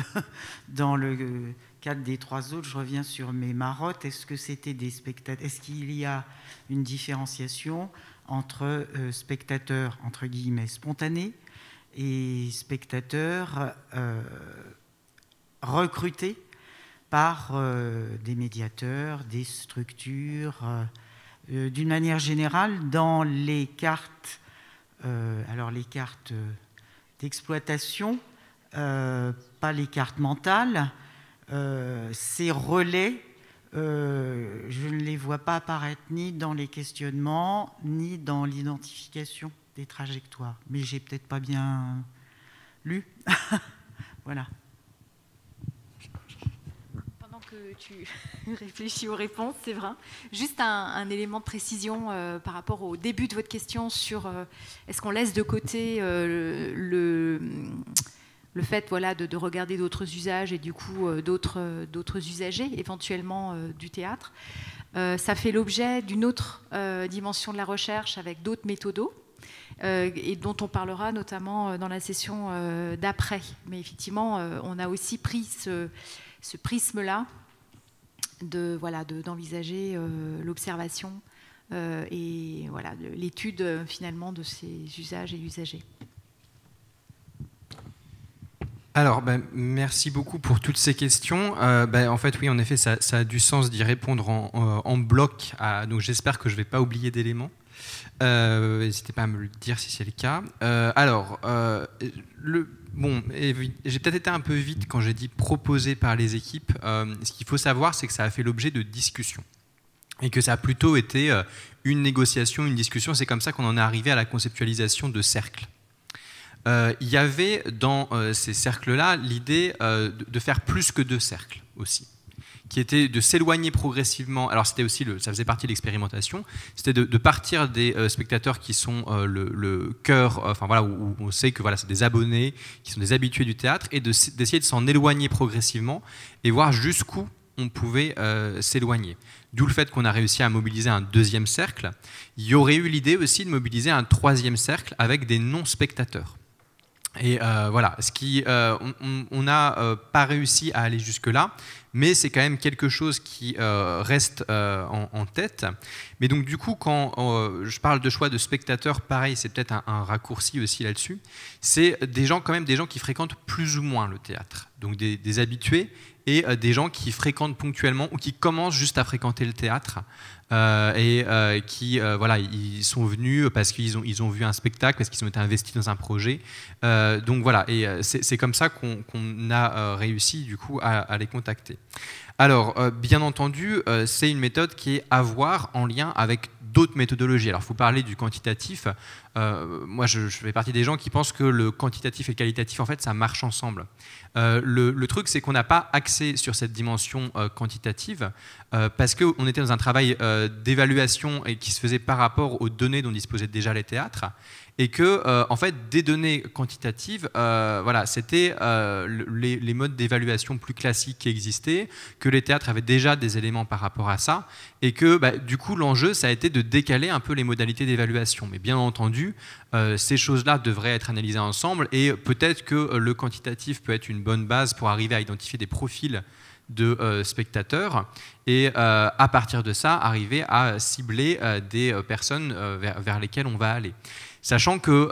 dans le cadre des 3 autres. Je reviens sur mes marottes. Est-ce que c'était des spectateurs? Est-ce qu'il y a une différenciation entre spectateurs, entre guillemets, spontanés et spectateurs recrutés par des médiateurs, des structures, d'une manière générale, dans les cartes, alors les cartes d'exploitation, pas les cartes mentales, ces relais, je ne les vois pas apparaître ni dans les questionnements, ni dans l'identification des trajectoires. Mais j'ai peut-être pas bien lu. Voilà. Pendant que tu réfléchis aux réponses, c'est vrai. Juste un élément de précision par rapport au début de votre question sur est-ce qu'on laisse de côté le fait voilà, de regarder d'autres usages et du coup d'autres usagers éventuellement du théâtre. Ça fait l'objet d'une autre dimension de la recherche avec d'autres méthodos et dont on parlera notamment dans la session d'après. Mais effectivement, on a aussi pris ce prisme-là d'envisager l'observation et voilà, l'étude finalement de ces usages et usagers. Alors, merci beaucoup pour toutes ces questions. En fait, oui, en effet, ça a du sens d'y répondre en bloc. Donc, j'espère que je ne vais pas oublier d'éléments. N'hésitez pas à me le dire si c'est le cas. J'ai peut-être été un peu vite quand j'ai dit proposé par les équipes. Ce qu'il faut savoir, c'est que ça a fait l'objet de discussions. Et que ça a plutôt été une négociation, une discussion. C'est comme ça qu'on en est arrivé à la conceptualisation de cercles. Il y avait dans ces cercles-là l'idée de faire plus que 2 cercles aussi, qui était de s'éloigner progressivement. Alors c'était aussi ça faisait partie de l'expérimentation. C'était de partir des spectateurs qui sont le cœur, enfin voilà, où on sait que voilà, c'est des abonnés, qui sont des habitués du théâtre, et d'essayer de s'en éloigner progressivement et voir jusqu'où on pouvait s'éloigner. D'où le fait qu'on a réussi à mobiliser un 2e cercle. Il y aurait eu l'idée aussi de mobiliser un 3e cercle avec des non-spectateurs. Et voilà, on n'a pas réussi à aller jusque-là, mais c'est quand même quelque chose qui reste en tête. Mais donc du coup, quand je parle de choix de spectateurs, pareil, c'est peut-être un raccourci aussi là-dessus, c'est des gens qui fréquentent plus ou moins le théâtre, donc des habitués, et des gens qui fréquentent ponctuellement ou qui commencent juste à fréquenter le théâtre qui voilà, ils sont venus parce qu'ils ont vu un spectacle, parce qu'ils ont été investis dans un projet. Donc voilà, et c'est comme ça qu'on a réussi du coup à les contacter. Alors, bien entendu, c'est une méthode qui est à voir en lien avec d'autres méthodologies. Alors, il faut parler du quantitatif. Moi, je fais partie des gens qui pensent que le quantitatif et le qualitatif, en fait, ça marche ensemble. Le truc, c'est qu'on n'a pas axé sur cette dimension quantitative parce qu'on était dans un travail d'évaluation et qui se faisait par rapport aux données dont disposaient déjà les théâtres. Et que, en fait, des données quantitatives, voilà, c'était les modes d'évaluation plus classiques qui existaient, que les théâtres avaient déjà des éléments par rapport à ça, et que, du coup, l'enjeu, ça a été de décaler un peu les modalités d'évaluation. Mais bien entendu, ces choses-là devraient être analysées ensemble, et peut-être que le quantitatif peut être une bonne base pour arriver à identifier des profils de spectateurs et à partir de ça, arriver à cibler des personnes vers lesquelles on va aller. Sachant que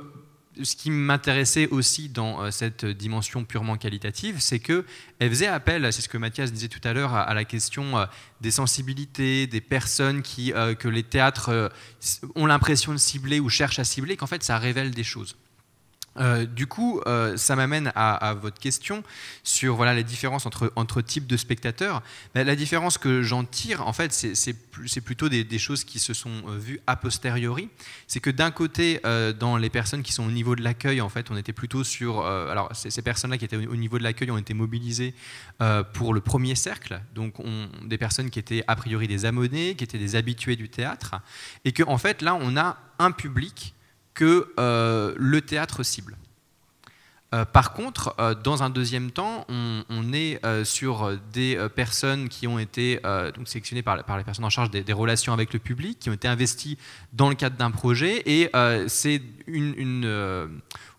ce qui m'intéressait aussi dans cette dimension purement qualitative, c'est qu'elle faisait appel, c'est ce que Mathias disait tout à l'heure, à la question des sensibilités, des personnes que les théâtres ont l'impression de cibler ou cherchent à cibler, qu'en fait ça révèle des choses. Du coup, ça m'amène à votre question sur voilà, les différences entre types de spectateurs. La différence que j'en tire, en fait, c'est plutôt des choses qui se sont vues a posteriori. C'est que d'un côté, dans les personnes qui sont au niveau de l'accueil, en fait, on était plutôt sur... alors, ces personnes-là qui étaient au niveau de l'accueil ont été mobilisées pour le premier cercle, donc des personnes qui étaient a priori des abonnés, qui étaient des habitués du théâtre, et qu'en fait, là, on a un public que le théâtre cible. Par contre, dans un deuxième temps, on est sur des personnes qui ont été donc sélectionnées par les personnes en charge des relations avec le public, qui ont été investies dans le cadre d'un projet, et c'est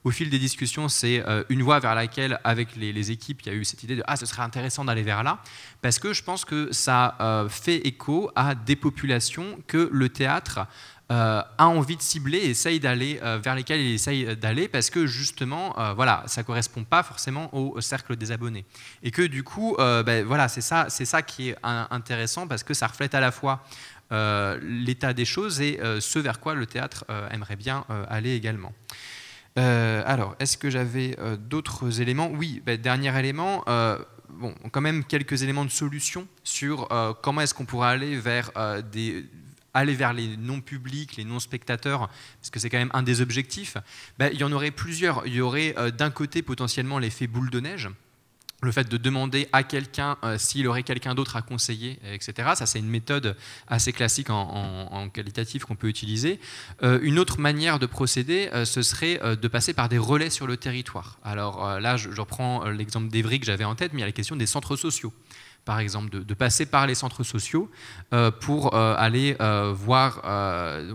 au fil des discussions, c'est une voie vers laquelle, avec les équipes, il y a eu cette idée de « Ah, ce serait intéressant d'aller vers là », parce que je pense que ça fait écho à des populations que le théâtre a envie de cibler et essaye d'aller vers lesquelles il essaye d'aller parce que justement, voilà, ça ne correspond pas forcément au cercle des abonnés. Et que du coup, voilà, c'est ça qui est intéressant parce que ça reflète à la fois l'état des choses et ce vers quoi le théâtre aimerait bien aller également. Alors, est-ce que j'avais d'autres éléments? Oui, dernier élément, bon, quand même quelques éléments de solution sur comment est-ce qu'on pourrait aller vers les non-publics, les non-spectateurs, parce que c'est quand même un des objectifs. Il y en aurait plusieurs. Il y aurait d'un côté potentiellement l'effet boule de neige, le fait de demander à quelqu'un s'il aurait quelqu'un d'autre à conseiller, etc. Ça, c'est une méthode assez classique en qualitatif qu'on peut utiliser. Une autre manière de procéder, ce serait de passer par des relais sur le territoire. Alors là, je reprends l'exemple d'Evry que j'avais en tête, mais il y a la question des centres sociaux. Par exemple, de passer par les centres sociaux pour aller voir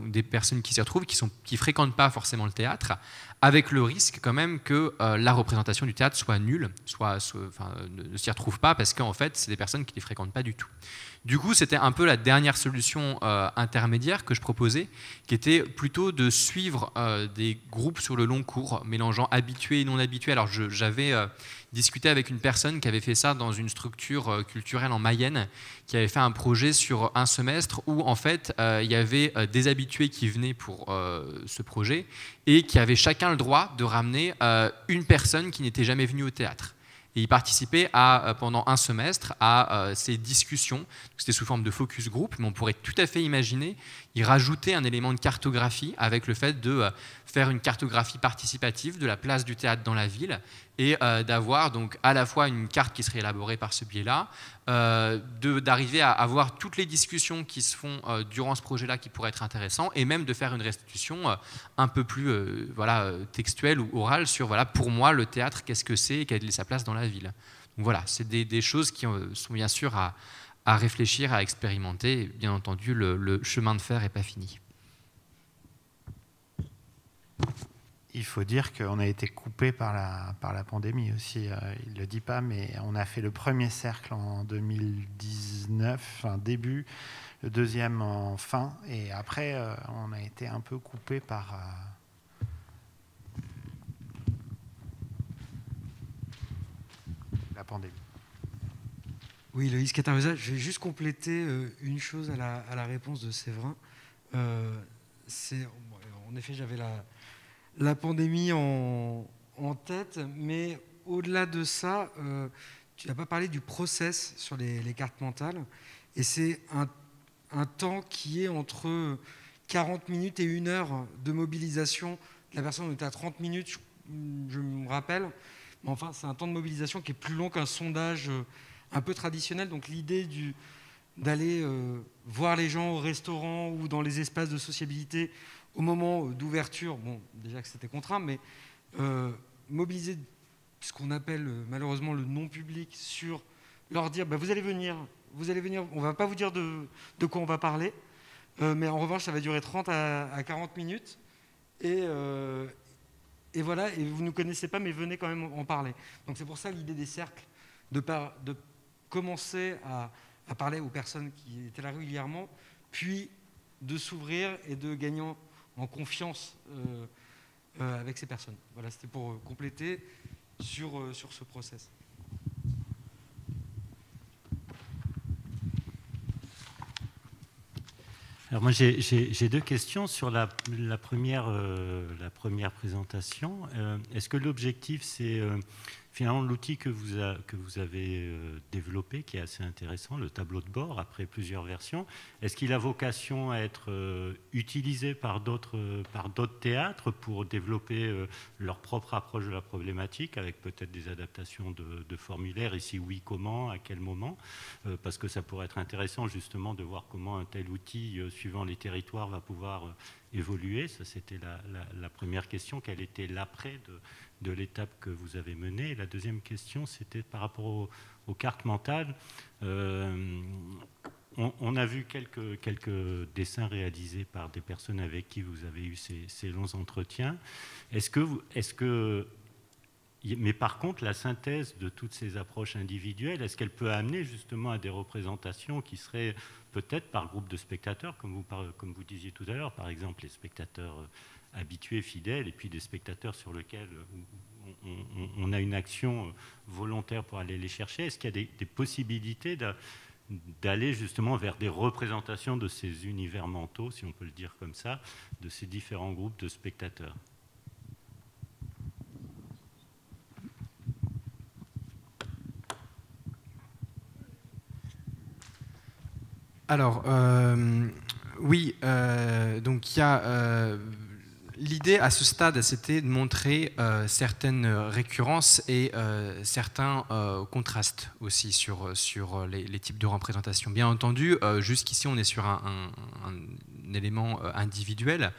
des personnes qui s'y retrouvent, qui ne fréquentent pas forcément le théâtre, avec le risque quand même que la représentation du théâtre soit nulle, ne s'y retrouve pas, parce qu'en fait, c'est des personnes qui ne les fréquentent pas du tout. Du coup, c'était un peu la dernière solution intermédiaire que je proposais, qui était plutôt de suivre des groupes sur le long cours, mélangeant habitués et non habitués. Alors, j'avais discuté avec une personne qui avait fait ça dans une structure culturelle en Mayenne, qui avait fait un projet sur un semestre où, en fait, il y avait des habitués qui venaient pour ce projet et qui avaient chacun le droit de ramener une personne qui n'était jamais venue au théâtre. Et il participait pendant un semestre à ces discussions. C'était sous forme de focus group, mais on pourrait tout à fait imaginer y rajouter un élément de cartographie avec le fait de faire une cartographie participative de la place du théâtre dans la ville et d'avoir donc à la fois une carte qui serait élaborée par ce biais-là, d'arriver à avoir toutes les discussions qui se font durant ce projet-là qui pourraient être intéressants, et même de faire une restitution un peu plus textuelle ou orale sur, pour moi, le théâtre, qu'est-ce que c'est et quelle est sa place dans la ville. Donc voilà, c'est des choses qui sont bien sûr à réfléchir, à expérimenter. Et bien entendu, le chemin de fer n'est pas fini. Il faut dire qu'on a été coupé par la pandémie aussi. Il ne le dit pas, mais on a fait le premier cercle en 2019, début, le deuxième en fin, et après, on a été un peu coupé par la pandémie. Oui, Loïs Cataruzza, je vais juste compléter une chose à la réponse de Séverin. En effet, j'avais la pandémie en tête, mais au-delà de ça, tu n'as pas parlé du process sur les cartes mentales, et c'est un temps qui est entre 40 minutes et 1 heure de mobilisation. La personne était à 30 minutes, je me rappelle, mais enfin, c'est un temps de mobilisation qui est plus long qu'un sondage un peu traditionnel. Donc l'idée d'aller voir les gens au restaurant ou dans les espaces de sociabilité au moment d'ouverture, bon, déjà que c'était contraint, mais mobiliser ce qu'on appelle malheureusement le non-public, sur leur dire vous allez venir, on ne va pas vous dire de quoi on va parler, mais en revanche ça va durer 30 à 40 minutes, et voilà, et vous ne nous connaissez pas, mais venez quand même en parler. Donc c'est pour ça l'idée des cercles, de commencer à parler aux personnes qui étaient là régulièrement, puis de s'ouvrir et de gagner en confiance avec ces personnes. Voilà, c'était pour compléter sur ce process. Alors moi j'ai 2 questions sur la première présentation. Est-ce que l'objectif c'est finalement l'outil que vous avez développé, qui est assez intéressant, le tableau de bord, après plusieurs versions, est-ce qu'il a vocation à être utilisé par d'autres théâtres pour développer leur propre approche de la problématique, avec peut-être des adaptations de formulaires, et si oui, comment, à quel moment, parce que ça pourrait être intéressant justement de voir comment un tel outil, suivant les territoires, va pouvoir évoluer. Ça, c'était la première question. Quel était l'après de l'étape que vous avez menée? Et la deuxième question, c'était par rapport aux cartes mentales. On a vu quelques dessins réalisés par des personnes avec qui vous avez eu ces longs entretiens. Mais par contre, la synthèse de toutes ces approches individuelles, est-ce qu'elle peut amener justement à des représentations qui seraient peut-être par groupe de spectateurs, comme vous disiez tout à l'heure, par exemple les spectateurs habitués, fidèles, et puis des spectateurs sur lesquels on a une action volontaire pour aller les chercher? Est-ce qu'il y a des possibilités d'aller justement vers des représentations de ces univers mentaux, si on peut le dire comme ça, de ces différents groupes de spectateurs? Alors, oui, donc il y a... L'idée à ce stade, c'était de montrer certaines récurrences et certains contrastes aussi sur les types de représentation. Bien entendu, jusqu'ici, on est sur un élément individuel.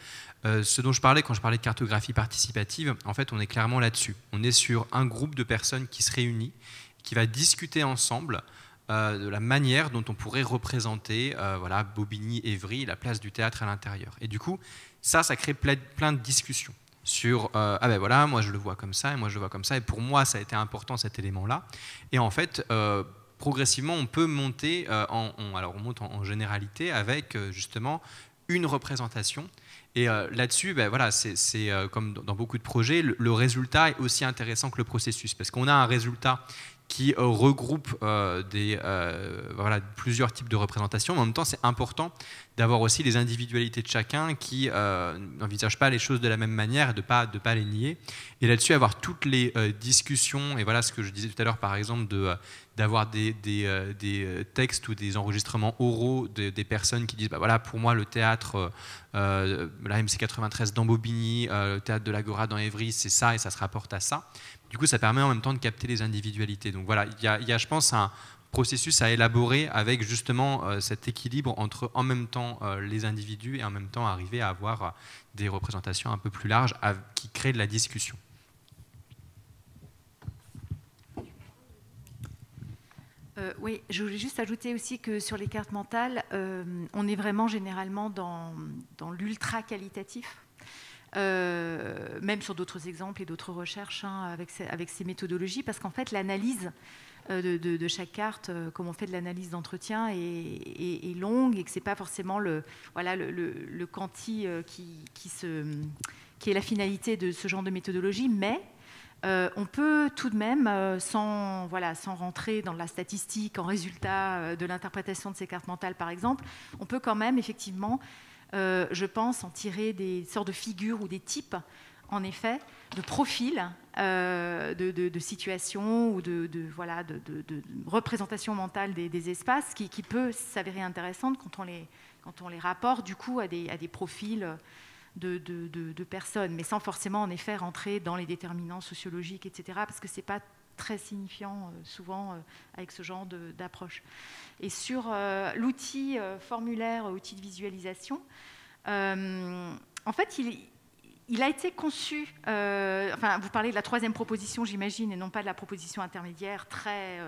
Ce dont je parlais quand je parlais de cartographie participative, en fait, on est clairement là-dessus. On est sur un groupe de personnes qui se réunit, qui va discuter ensemble de la manière dont on pourrait représenter voilà, Bobigny-Évry, la place du théâtre à l'intérieur. Et du coup, ça crée plein de discussions sur ah ben voilà, moi je le vois comme ça, et moi je le vois comme ça, et pour moi ça a été important cet élément-là. Et en fait, progressivement, on peut monter, alors on monte en généralité avec justement une représentation. Et là-dessus, ben voilà, c'est comme dans beaucoup de projets, le résultat est aussi intéressant que le processus, parce qu'on a un résultat qui regroupe voilà, plusieurs types de représentations, mais en même temps c'est important d'avoir aussi les individualités de chacun qui n'envisagent pas les choses de la même manière et de pas les nier. Et là-dessus, avoir toutes les discussions, et voilà ce que je disais tout à l'heure par exemple, d'avoir des textes ou des enregistrements oraux des personnes qui disent bah voilà, pour moi le théâtre, la MC 93 dans Bobigny, le théâtre de l'Agora dans Évry, c'est ça et ça se rapporte à ça. Du coup, ça permet en même temps de capter les individualités. Donc voilà, il y a, je pense, un processus à élaborer avec justement cet équilibre entre en même temps les individus et en même temps arriver à avoir des représentations un peu plus larges qui créent de la discussion. Oui, je voulais juste ajouter aussi que sur les cartes mentales, on est vraiment généralement dans l'ultra qualitatif. Même sur d'autres exemples et d'autres recherches hein, avec ces méthodologies, parce qu'en fait l'analyse de chaque carte, comme on fait de l'analyse d'entretien, est longue et que c'est pas forcément le quanti qui est la finalité de ce genre de méthodologie, mais on peut tout de même, sans rentrer dans la statistique en résultat de l'interprétation de ces cartes mentales par exemple, on peut quand même effectivement je pense en tirer des sortes de figures ou des types, en effet, de profils, de situations ou de représentation mentale des espaces qui peut s'avérer intéressante quand on les rapporte du coup à des profils de personnes, mais sans forcément en effet rentrer dans les déterminants sociologiques, etc., parce que c'est pas très signifiant souvent avec ce genre d'approche. Et sur l'outil formulaire, outil de visualisation, en fait, il a été conçu, enfin, vous parlez de la troisième proposition, j'imagine, et non pas de la proposition intermédiaire très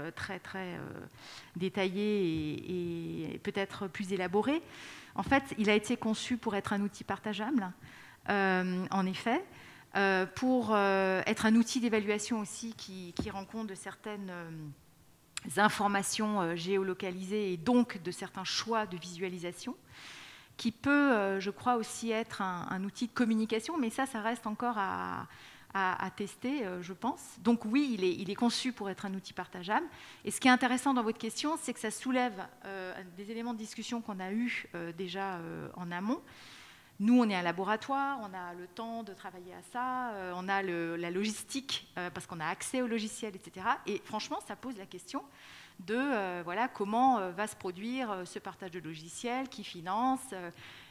détaillée et peut-être plus élaborée. En fait, il a été conçu pour être un outil partageable, en effet, pour être un outil d'évaluation aussi qui rend compte de certaines informations géolocalisées et donc de certains choix de visualisation, qui peut, je crois, aussi être un outil de communication, mais ça reste encore à tester, je pense. Donc oui, il est conçu pour être un outil partageable. Et ce qui est intéressant dans votre question, c'est que ça soulève des éléments de discussion qu'on a eus déjà en amont. Nous, on est un laboratoire, on a le temps de travailler à ça, on a la logistique, parce qu'on a accès au logiciel, etc. Et franchement, ça pose la question de voilà, comment va se produire ce partage de logiciels, qui finance,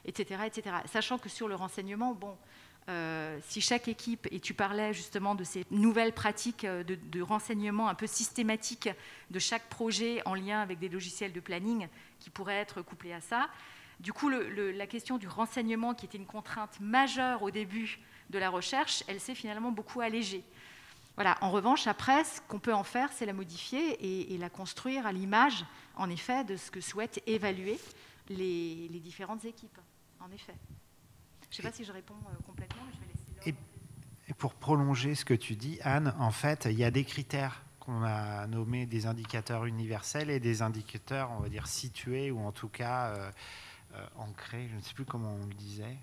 etc., etc. Sachant que sur le renseignement, bon, si chaque équipe, et tu parlais justement de ces nouvelles pratiques de renseignement un peu systématiques de chaque projet en lien avec des logiciels de planning qui pourraient être couplés à ça, du coup, la question du renseignement, qui était une contrainte majeure au début de la recherche, elle s'est finalement beaucoup allégée. Voilà. En revanche, après, ce qu'on peut en faire, c'est la modifier et la construire à l'image, en effet, de ce que souhaitent évaluer les différentes équipes, en effet. Je ne sais pas si je réponds complètement, mais je vais laisser Laure. Et pour prolonger ce que tu dis, Anne, en fait, il y a des critères qu'on a nommés des indicateurs universels et des indicateurs, on va dire, situés ou en tout cas ancrés, je ne sais plus comment on le disait,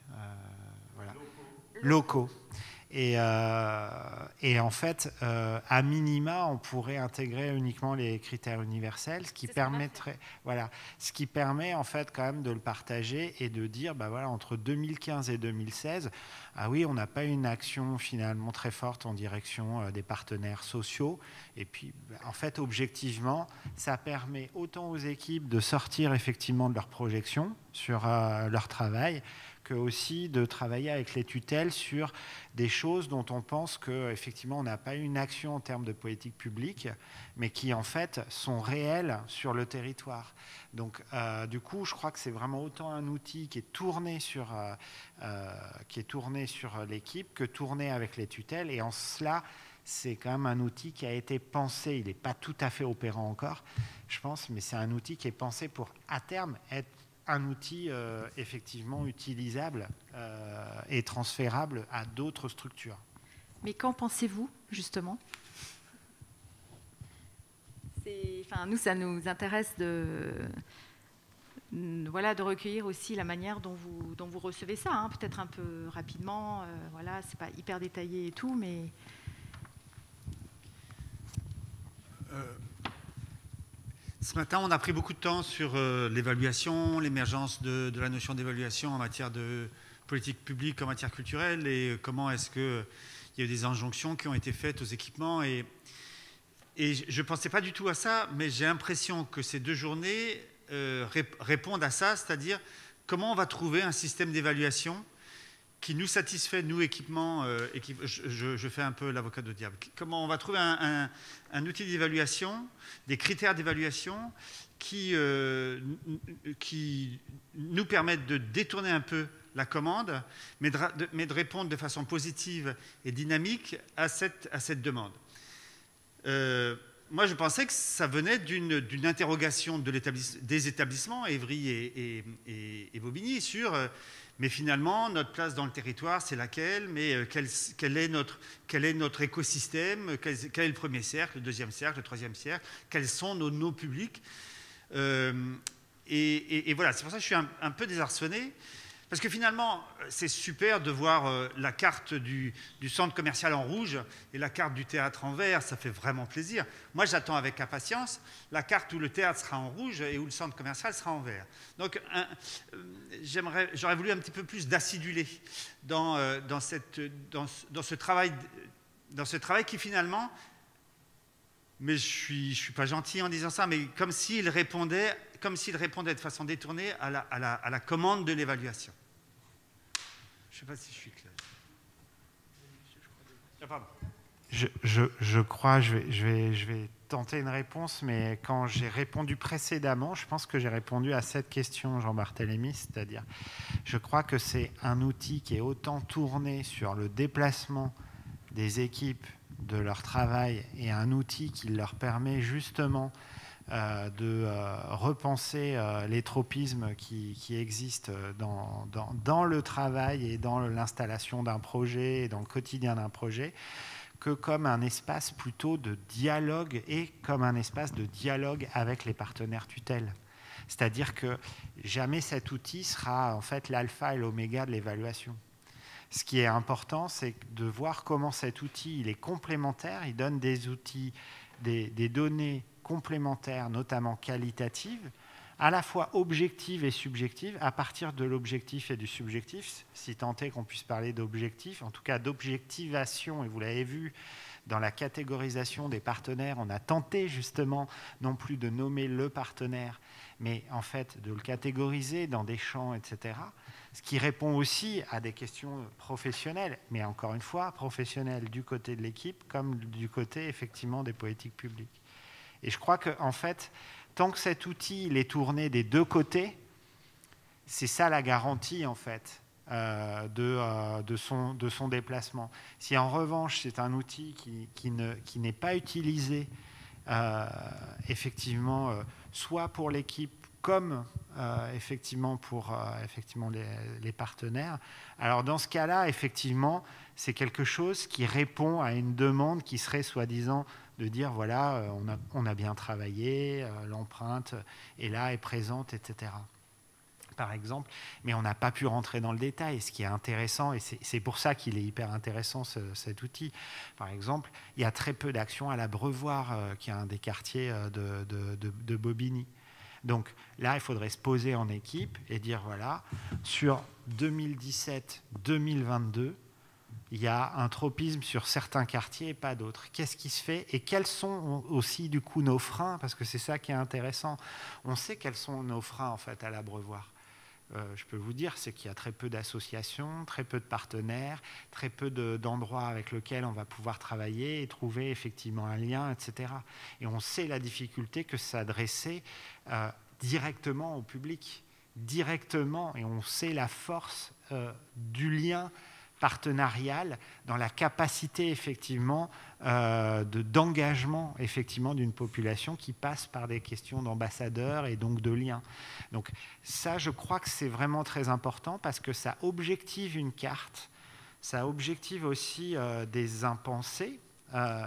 voilà. Locaux. Et en fait, à minima, on pourrait intégrer uniquement les critères universels, ce qui permettrait, voilà, ce qui permet en fait quand même de le partager et de dire, bah voilà, entre 2015 et 2016, ah oui, on n'a pas une action finalement très forte en direction des partenaires sociaux. Et puis, en fait, objectivement, ça permet autant aux équipes de sortir effectivement de leur projection sur leur travail, que aussi de travailler avec les tutelles sur des choses dont on pense qu'effectivement on n'a pas une action en termes de politique publique, mais qui en fait sont réelles sur le territoire. Donc du coup, je crois que c'est vraiment autant un outil qui est tourné sur l'équipe que tourné avec les tutelles. Et en cela, c'est quand même un outil qui a été pensé. Il n'est pas tout à fait opérant encore, je pense, mais c'est un outil qui est pensé pour, à terme, être un outil effectivement utilisable et transférable à d'autres structures. Mais qu'en pensez-vous, justement? Enfin, nous, ça nous intéresse de recueillir aussi la manière dont vous recevez ça, hein, peut-être un peu rapidement. Voilà, c'est pas hyper détaillé et tout, mais... Ce matin, on a pris beaucoup de temps sur l'évaluation, l'émergence de la notion d'évaluation en matière de politique publique, en matière culturelle, et comment est-ce qu'il y a eu des injonctions qui ont été faites aux équipements. Et je ne pensais pas du tout à ça, mais j'ai l'impression que ces 2 journées répondent à ça, c'est-à-dire comment on va trouver un système d'évaluation qui nous satisfait, nous, équipements, je fais un peu l'avocat du diable. Comment on va trouver un outil d'évaluation, des critères d'évaluation qui nous permettent de détourner un peu la commande, mais de répondre de façon positive et dynamique à cette demande. Moi, je pensais que ça venait d'une interrogation des établissements, Évry et Bobigny, sur... mais finalement, notre place dans le territoire, c'est laquelle? Mais quel est notre écosystème? Quel est le premier cercle, le deuxième cercle, le troisième cercle? Quels sont nos publics? Et voilà, c'est pour ça que je suis un peu désarçonné. Parce que finalement, c'est super de voir la carte du centre commercial en rouge et la carte du théâtre en vert, ça fait vraiment plaisir. Moi, j'attends avec impatience la carte où le théâtre sera en rouge et où le centre commercial sera en vert. Donc, j'aurais voulu un petit peu plus d'acidulé dans ce travail qui finalement, mais je suis pas gentil en disant ça, mais comme s'il répondait de façon détournée à la commande de l'évaluation. Je ne sais pas si je suis clair. Ah, pardon. Je crois, je vais tenter une réponse, mais quand j'ai répondu précédemment, je pense que j'ai répondu à cette question, Jean-Barthélemy, c'est-à-dire, je crois que c'est un outil qui est autant tourné sur le déplacement des équipes, de leur travail, et un outil qui leur permet justement de repenser les tropismes qui existent dans le travail et dans l'installation d'un projet et dans le quotidien d'un projet, que comme un espace plutôt de dialogue et comme un espace de dialogue avec les partenaires tutelles. C'est-à-dire que jamais cet outil sera en fait l'alpha et l'oméga de l'évaluation. Ce qui est important, c'est de voir comment cet outil il est complémentaire, il donne des outils, des données complémentaires, notamment qualitatives, à la fois objectives et subjectives, à partir de l'objectif et du subjectif, si tant est qu'on puisse parler d'objectif, en tout cas d'objectivation, et vous l'avez vu, dans la catégorisation des partenaires, on a tenté justement non plus de nommer le partenaire, mais en fait de le catégoriser dans des champs, etc., ce qui répond aussi à des questions professionnelles, mais encore une fois, professionnelles du côté de l'équipe comme du côté effectivement des politiques publiques. Et je crois qu'en fait, tant que cet outil il est tourné des 2 côtés, c'est ça la garantie en fait de son déplacement. Si en revanche c'est un outil qui n'est pas utilisé effectivement soit pour l'équipe comme effectivement pour effectivement les partenaires, alors dans ce cas-là, effectivement, c'est quelque chose qui répond à une demande qui serait soi-disant de dire voilà, on a bien travaillé, l'empreinte est là, est présente, etc. par exemple, mais on n'a pas pu rentrer dans le détail. Ce qui est intéressant, et c'est pour ça qu'il est hyper intéressant cet outil, par exemple, il y a très peu d'actions à l'Abreuvoir, qui est un des quartiers de Bobigny. Donc là, il faudrait se poser en équipe et dire, voilà, sur 2017-2022, il y a un tropisme sur certains quartiers et pas d'autres. Qu'est-ce qui se fait et quels sont aussi du coup nos freins? Parce que c'est ça qui est intéressant. On sait quels sont nos freins en fait à l'Abreuvoir. Je peux vous dire, c'est qu'il y a très peu d'associations, très peu de partenaires, très peu d'endroits avec lesquels on va pouvoir travailler et trouver effectivement un lien, etc. Et on sait la difficulté que s'adresser directement au public, directement, et on sait la force du lien partenarial dans la capacité effectivement d'engagement effectivement d'une population qui passe par des questions d'ambassadeurs et donc de liens. Donc ça, je crois que c'est vraiment très important parce que ça objective une carte, ça objective aussi des impensés,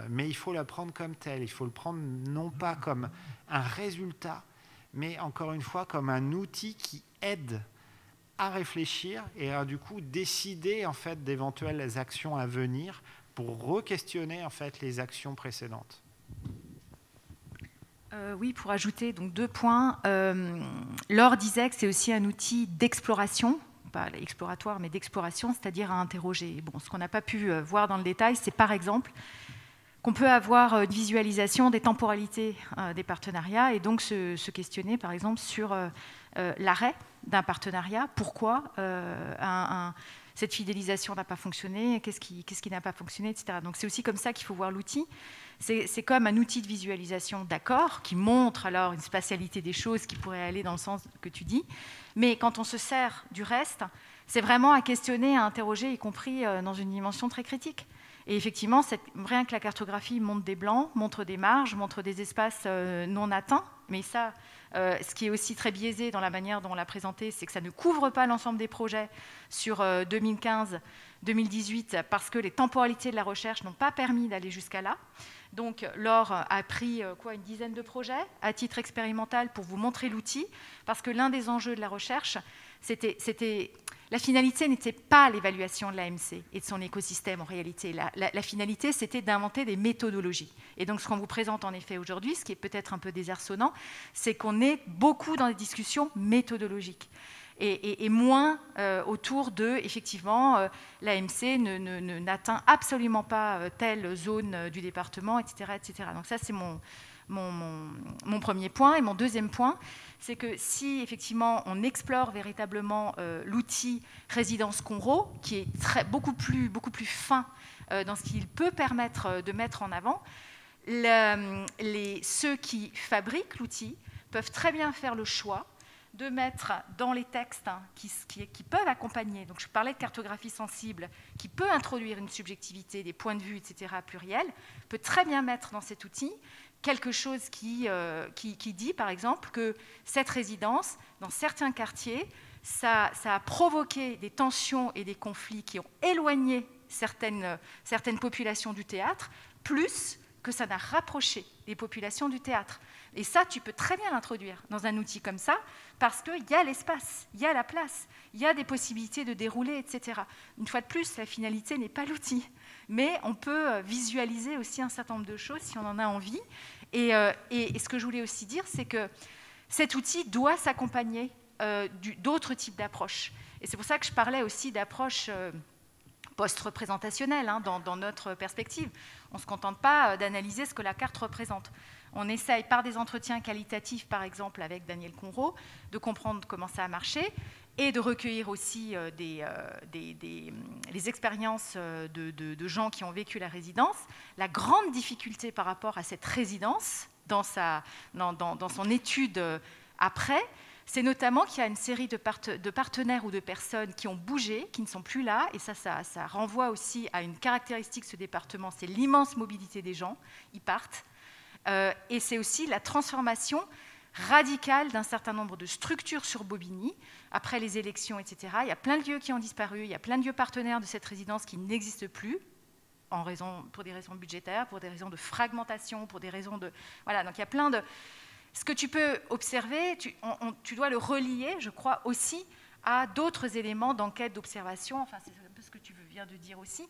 mais il faut la prendre comme telle, il faut le prendre non pas comme un résultat, mais encore une fois comme un outil qui aide à réfléchir et à du coup décider en fait d'éventuelles actions à venir pour re-questionner en fait les actions précédentes. Oui, pour ajouter donc 2 points. Laure disait que c'est aussi un outil d'exploration, pas exploratoire mais d'exploration, c'est-à-dire à interroger. Bon, ce qu'on n'a pas pu voir dans le détail, c'est par exemple qu'on peut avoir une visualisation des temporalités des partenariats et donc se questionner par exemple sur l'arrêt d'un partenariat, pourquoi cette fidélisation n'a pas fonctionné, qu'est-ce qui n'a pas fonctionné, etc. Donc c'est aussi comme ça qu'il faut voir l'outil. C'est comme un outil de visualisation d'accord qui montre alors une spatialité des choses qui pourrait aller dans le sens que tu dis, mais quand on se sert du reste, c'est vraiment à questionner, à interroger, y compris dans une dimension très critique. Et effectivement, rien que la cartographie montre des blancs, montre des marges, montre des espaces non atteints, mais ça, ce qui est aussi très biaisé dans la manière dont on l'a présenté, c'est que ça ne couvre pas l'ensemble des projets sur 2015-2018 parce que les temporalités de la recherche n'ont pas permis d'aller jusqu'à là. Donc Laure a pris une dizaine de projets à titre expérimental pour vous montrer l'outil, parce que l'un des enjeux de la recherche, la finalité n'était pas l'évaluation de l'AMC et de son écosystème en réalité. La finalité, c'était d'inventer des méthodologies. Et donc, ce qu'on vous présente en effet aujourd'hui, ce qui est peut-être un peu désarçonnant, c'est qu'on est beaucoup dans des discussions méthodologiques et moins autour de, effectivement, l'AMC n'atteint absolument pas telle zone du département, etc., etc. Donc ça, c'est mon premier point. Et mon deuxième point, c'est que si effectivement on explore véritablement l'outil Résidence Conro, qui est beaucoup plus fin dans ce qu'il peut permettre de mettre en avant, ceux qui fabriquent l'outil peuvent très bien faire le choix de mettre dans les textes qui peuvent accompagner, donc je parlais de cartographie sensible, qui peut introduire une subjectivité, des points de vue, etc., pluriels, peut très bien mettre dans cet outil quelque chose qui dit, par exemple, que cette résidence, dans certains quartiers, ça a provoqué des tensions et des conflits qui ont éloigné certaines populations du théâtre, plus que ça n'a rapproché les populations du théâtre. Et ça, tu peux très bien l'introduire dans un outil comme ça, parce qu'il y a l'espace, il y a la place, il y a des possibilités de dérouler, etc. Une fois de plus, la finalité n'est pas l'outil, mais on peut visualiser aussi un certain nombre de choses si on en a envie. Et ce que je voulais aussi dire, c'est que cet outil doit s'accompagner d'autres types d'approches. Et c'est pour ça que je parlais aussi d'approches post-représentationnelles dans notre perspective. On ne se contente pas d'analyser ce que la carte représente. On essaye, par des entretiens qualitatifs, par exemple, avec Daniel Conro, de comprendre comment ça a marché et de recueillir aussi les expériences de gens qui ont vécu la résidence. La grande difficulté par rapport à cette résidence, dans son étude après, c'est notamment qu'il y a une série de partenaires ou de personnes qui ont bougé, qui ne sont plus là, et ça renvoie aussi à une caractéristique de ce département, c'est l'immense mobilité des gens, ils partent. Et c'est aussi la transformation radicale d'un certain nombre de structures sur Bobigny, après les élections, etc. Il y a plein de lieux qui ont disparu, il y a plein de lieux partenaires de cette résidence qui n'existent plus, pour des raisons budgétaires, pour des raisons de fragmentation, pour des raisons de... Voilà, donc il y a plein de... Ce que tu peux observer, tu dois le relier, je crois, aussi à d'autres éléments d'enquête, d'observation. Enfin, c'est un peu ce que tu viens de dire aussi.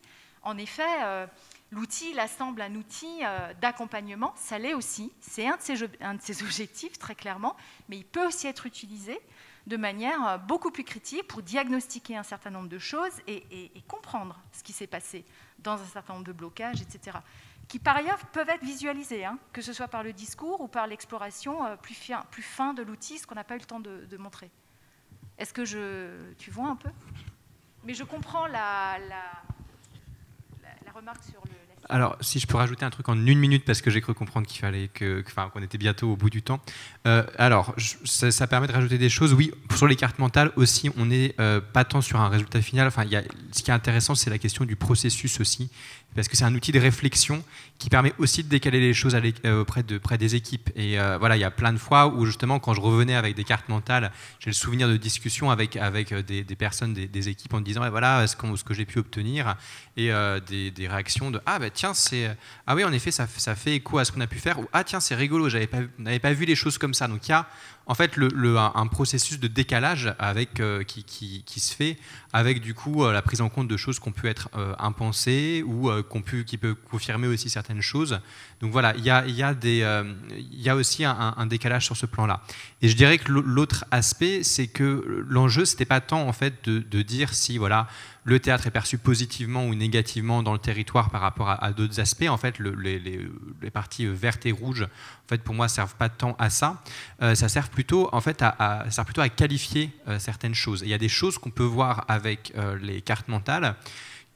En effet, l'outil, il assemble un outil d'accompagnement, ça l'est aussi. C'est un de ses objectifs, très clairement, mais il peut aussi être utilisé de manière beaucoup plus critique pour diagnostiquer un certain nombre de choses et comprendre ce qui s'est passé dans un certain nombre de blocages, etc., qui par ailleurs peuvent être visualisés, hein, que ce soit par le discours ou par l'exploration plus fin de l'outil, ce qu'on n'a pas eu le temps de montrer. Est-ce que tu vois un peu? Mais je comprends la remarque sur le... Alors, si je peux rajouter un truc en 1 minute, parce que j'ai cru comprendre qu'il fallait qu'on était bientôt au bout du temps. Alors, ça permet de rajouter des choses. Oui, sur les cartes mentales aussi, on n'est pas tant sur un résultat final. Enfin, ce qui est intéressant, c'est la question du processus aussi, parce que c'est un outil de réflexion qui permet aussi de décaler les choses auprès des équipes. Et voilà, il y a plein de fois où justement, quand je revenais avec des cartes mentales, j'ai le souvenir de discussions avec des personnes, des équipes, en disant voilà ce que j'ai pu obtenir, et des réactions de ah bah tiens, ah oui, en effet, ça fait écho à ce qu'on a pu faire, ou ah tiens, c'est rigolo, n'avais pas vu les choses comme ça. Donc il y a en fait un processus de décalage qui se fait avec du coup la prise en compte de choses qui ont pu être impensées ou qui peut confirmer aussi certaines choses. Donc voilà, il y a aussi un décalage sur ce plan-là. Et je dirais que l'autre aspect, c'est que l'enjeu, c'était pas tant en fait de dire si voilà le théâtre est perçu positivement ou négativement dans le territoire par rapport à d'autres aspects. En fait, les parties vertes et rouges, en fait, pour moi, servent pas tant à ça. Ça sert plutôt, en fait, à qualifier certaines choses. Et il y a des choses qu'on peut voir avec les cartes mentales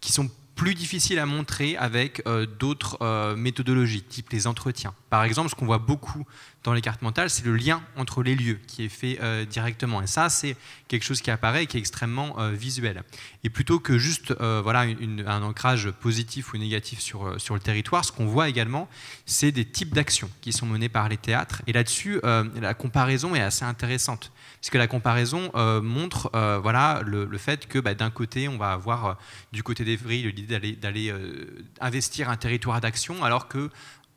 qui sont plus difficiles à montrer avec d'autres méthodologies, type les entretiens. Par exemple, ce qu'on voit beaucoup dans les cartes mentales, c'est le lien entre les lieux qui est fait directement. Et ça, c'est quelque chose qui apparaît et qui est extrêmement visuel. Et plutôt que juste voilà, un ancrage positif ou négatif sur le territoire, ce qu'on voit également, c'est des types d'actions qui sont menées par les théâtres. Et là-dessus, la comparaison est assez intéressante. Parce que la comparaison montre voilà, le fait que d'un côté, on va avoir du côté d'Evry l'idée d'aller investir un territoire d'action, alors que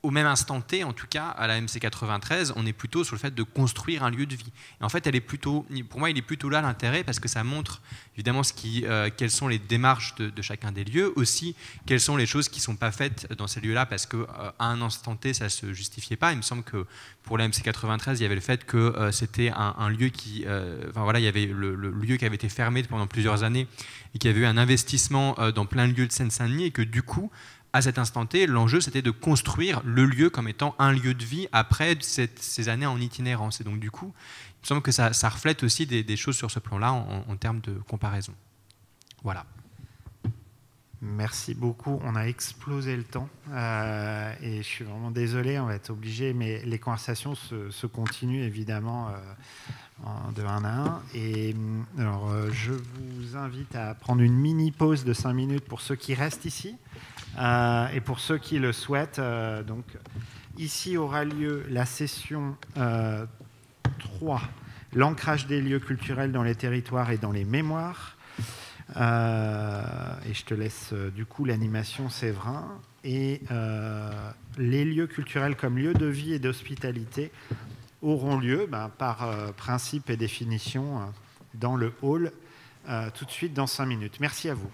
au même instant T, en tout cas, à la MC93, on est plutôt sur le fait de construire un lieu de vie. Et en fait, pour moi, il est plutôt là l'intérêt, parce que ça montre évidemment quelles sont les démarches de chacun des lieux, aussi quelles sont les choses qui ne sont pas faites dans ces lieux-là, parce qu'à un instant T, ça ne se justifiait pas. Il me semble que pour la MC93, il y avait le fait que c'était un lieu qui... Enfin voilà, il y avait le lieu qui avait été fermé pendant plusieurs années et qui avait eu un investissement dans plein de lieux de Seine-Saint-Denis, et que du coup, à cet instant T, l'enjeu, c'était de construire le lieu comme étant un lieu de vie après ces années en itinérance. Et donc, du coup, il me semble que ça reflète aussi des choses sur ce plan-là en termes de comparaison. Voilà. Merci beaucoup. On a explosé le temps et je suis vraiment désolé, on va être obligé, mais les conversations se continuent évidemment de 1 à 1. Et alors, je vous invite à prendre une mini pause de 5 minutes pour ceux qui restent ici. Et pour ceux qui le souhaitent, donc, ici aura lieu la session 3, l'ancrage des lieux culturels dans les territoires et dans les mémoires. Et je te laisse du coup l'animation Séverin. Et les lieux culturels comme lieux de vie et d'hospitalité auront lieu par principe et définition dans le hall tout de suite dans 5 minutes. Merci à vous.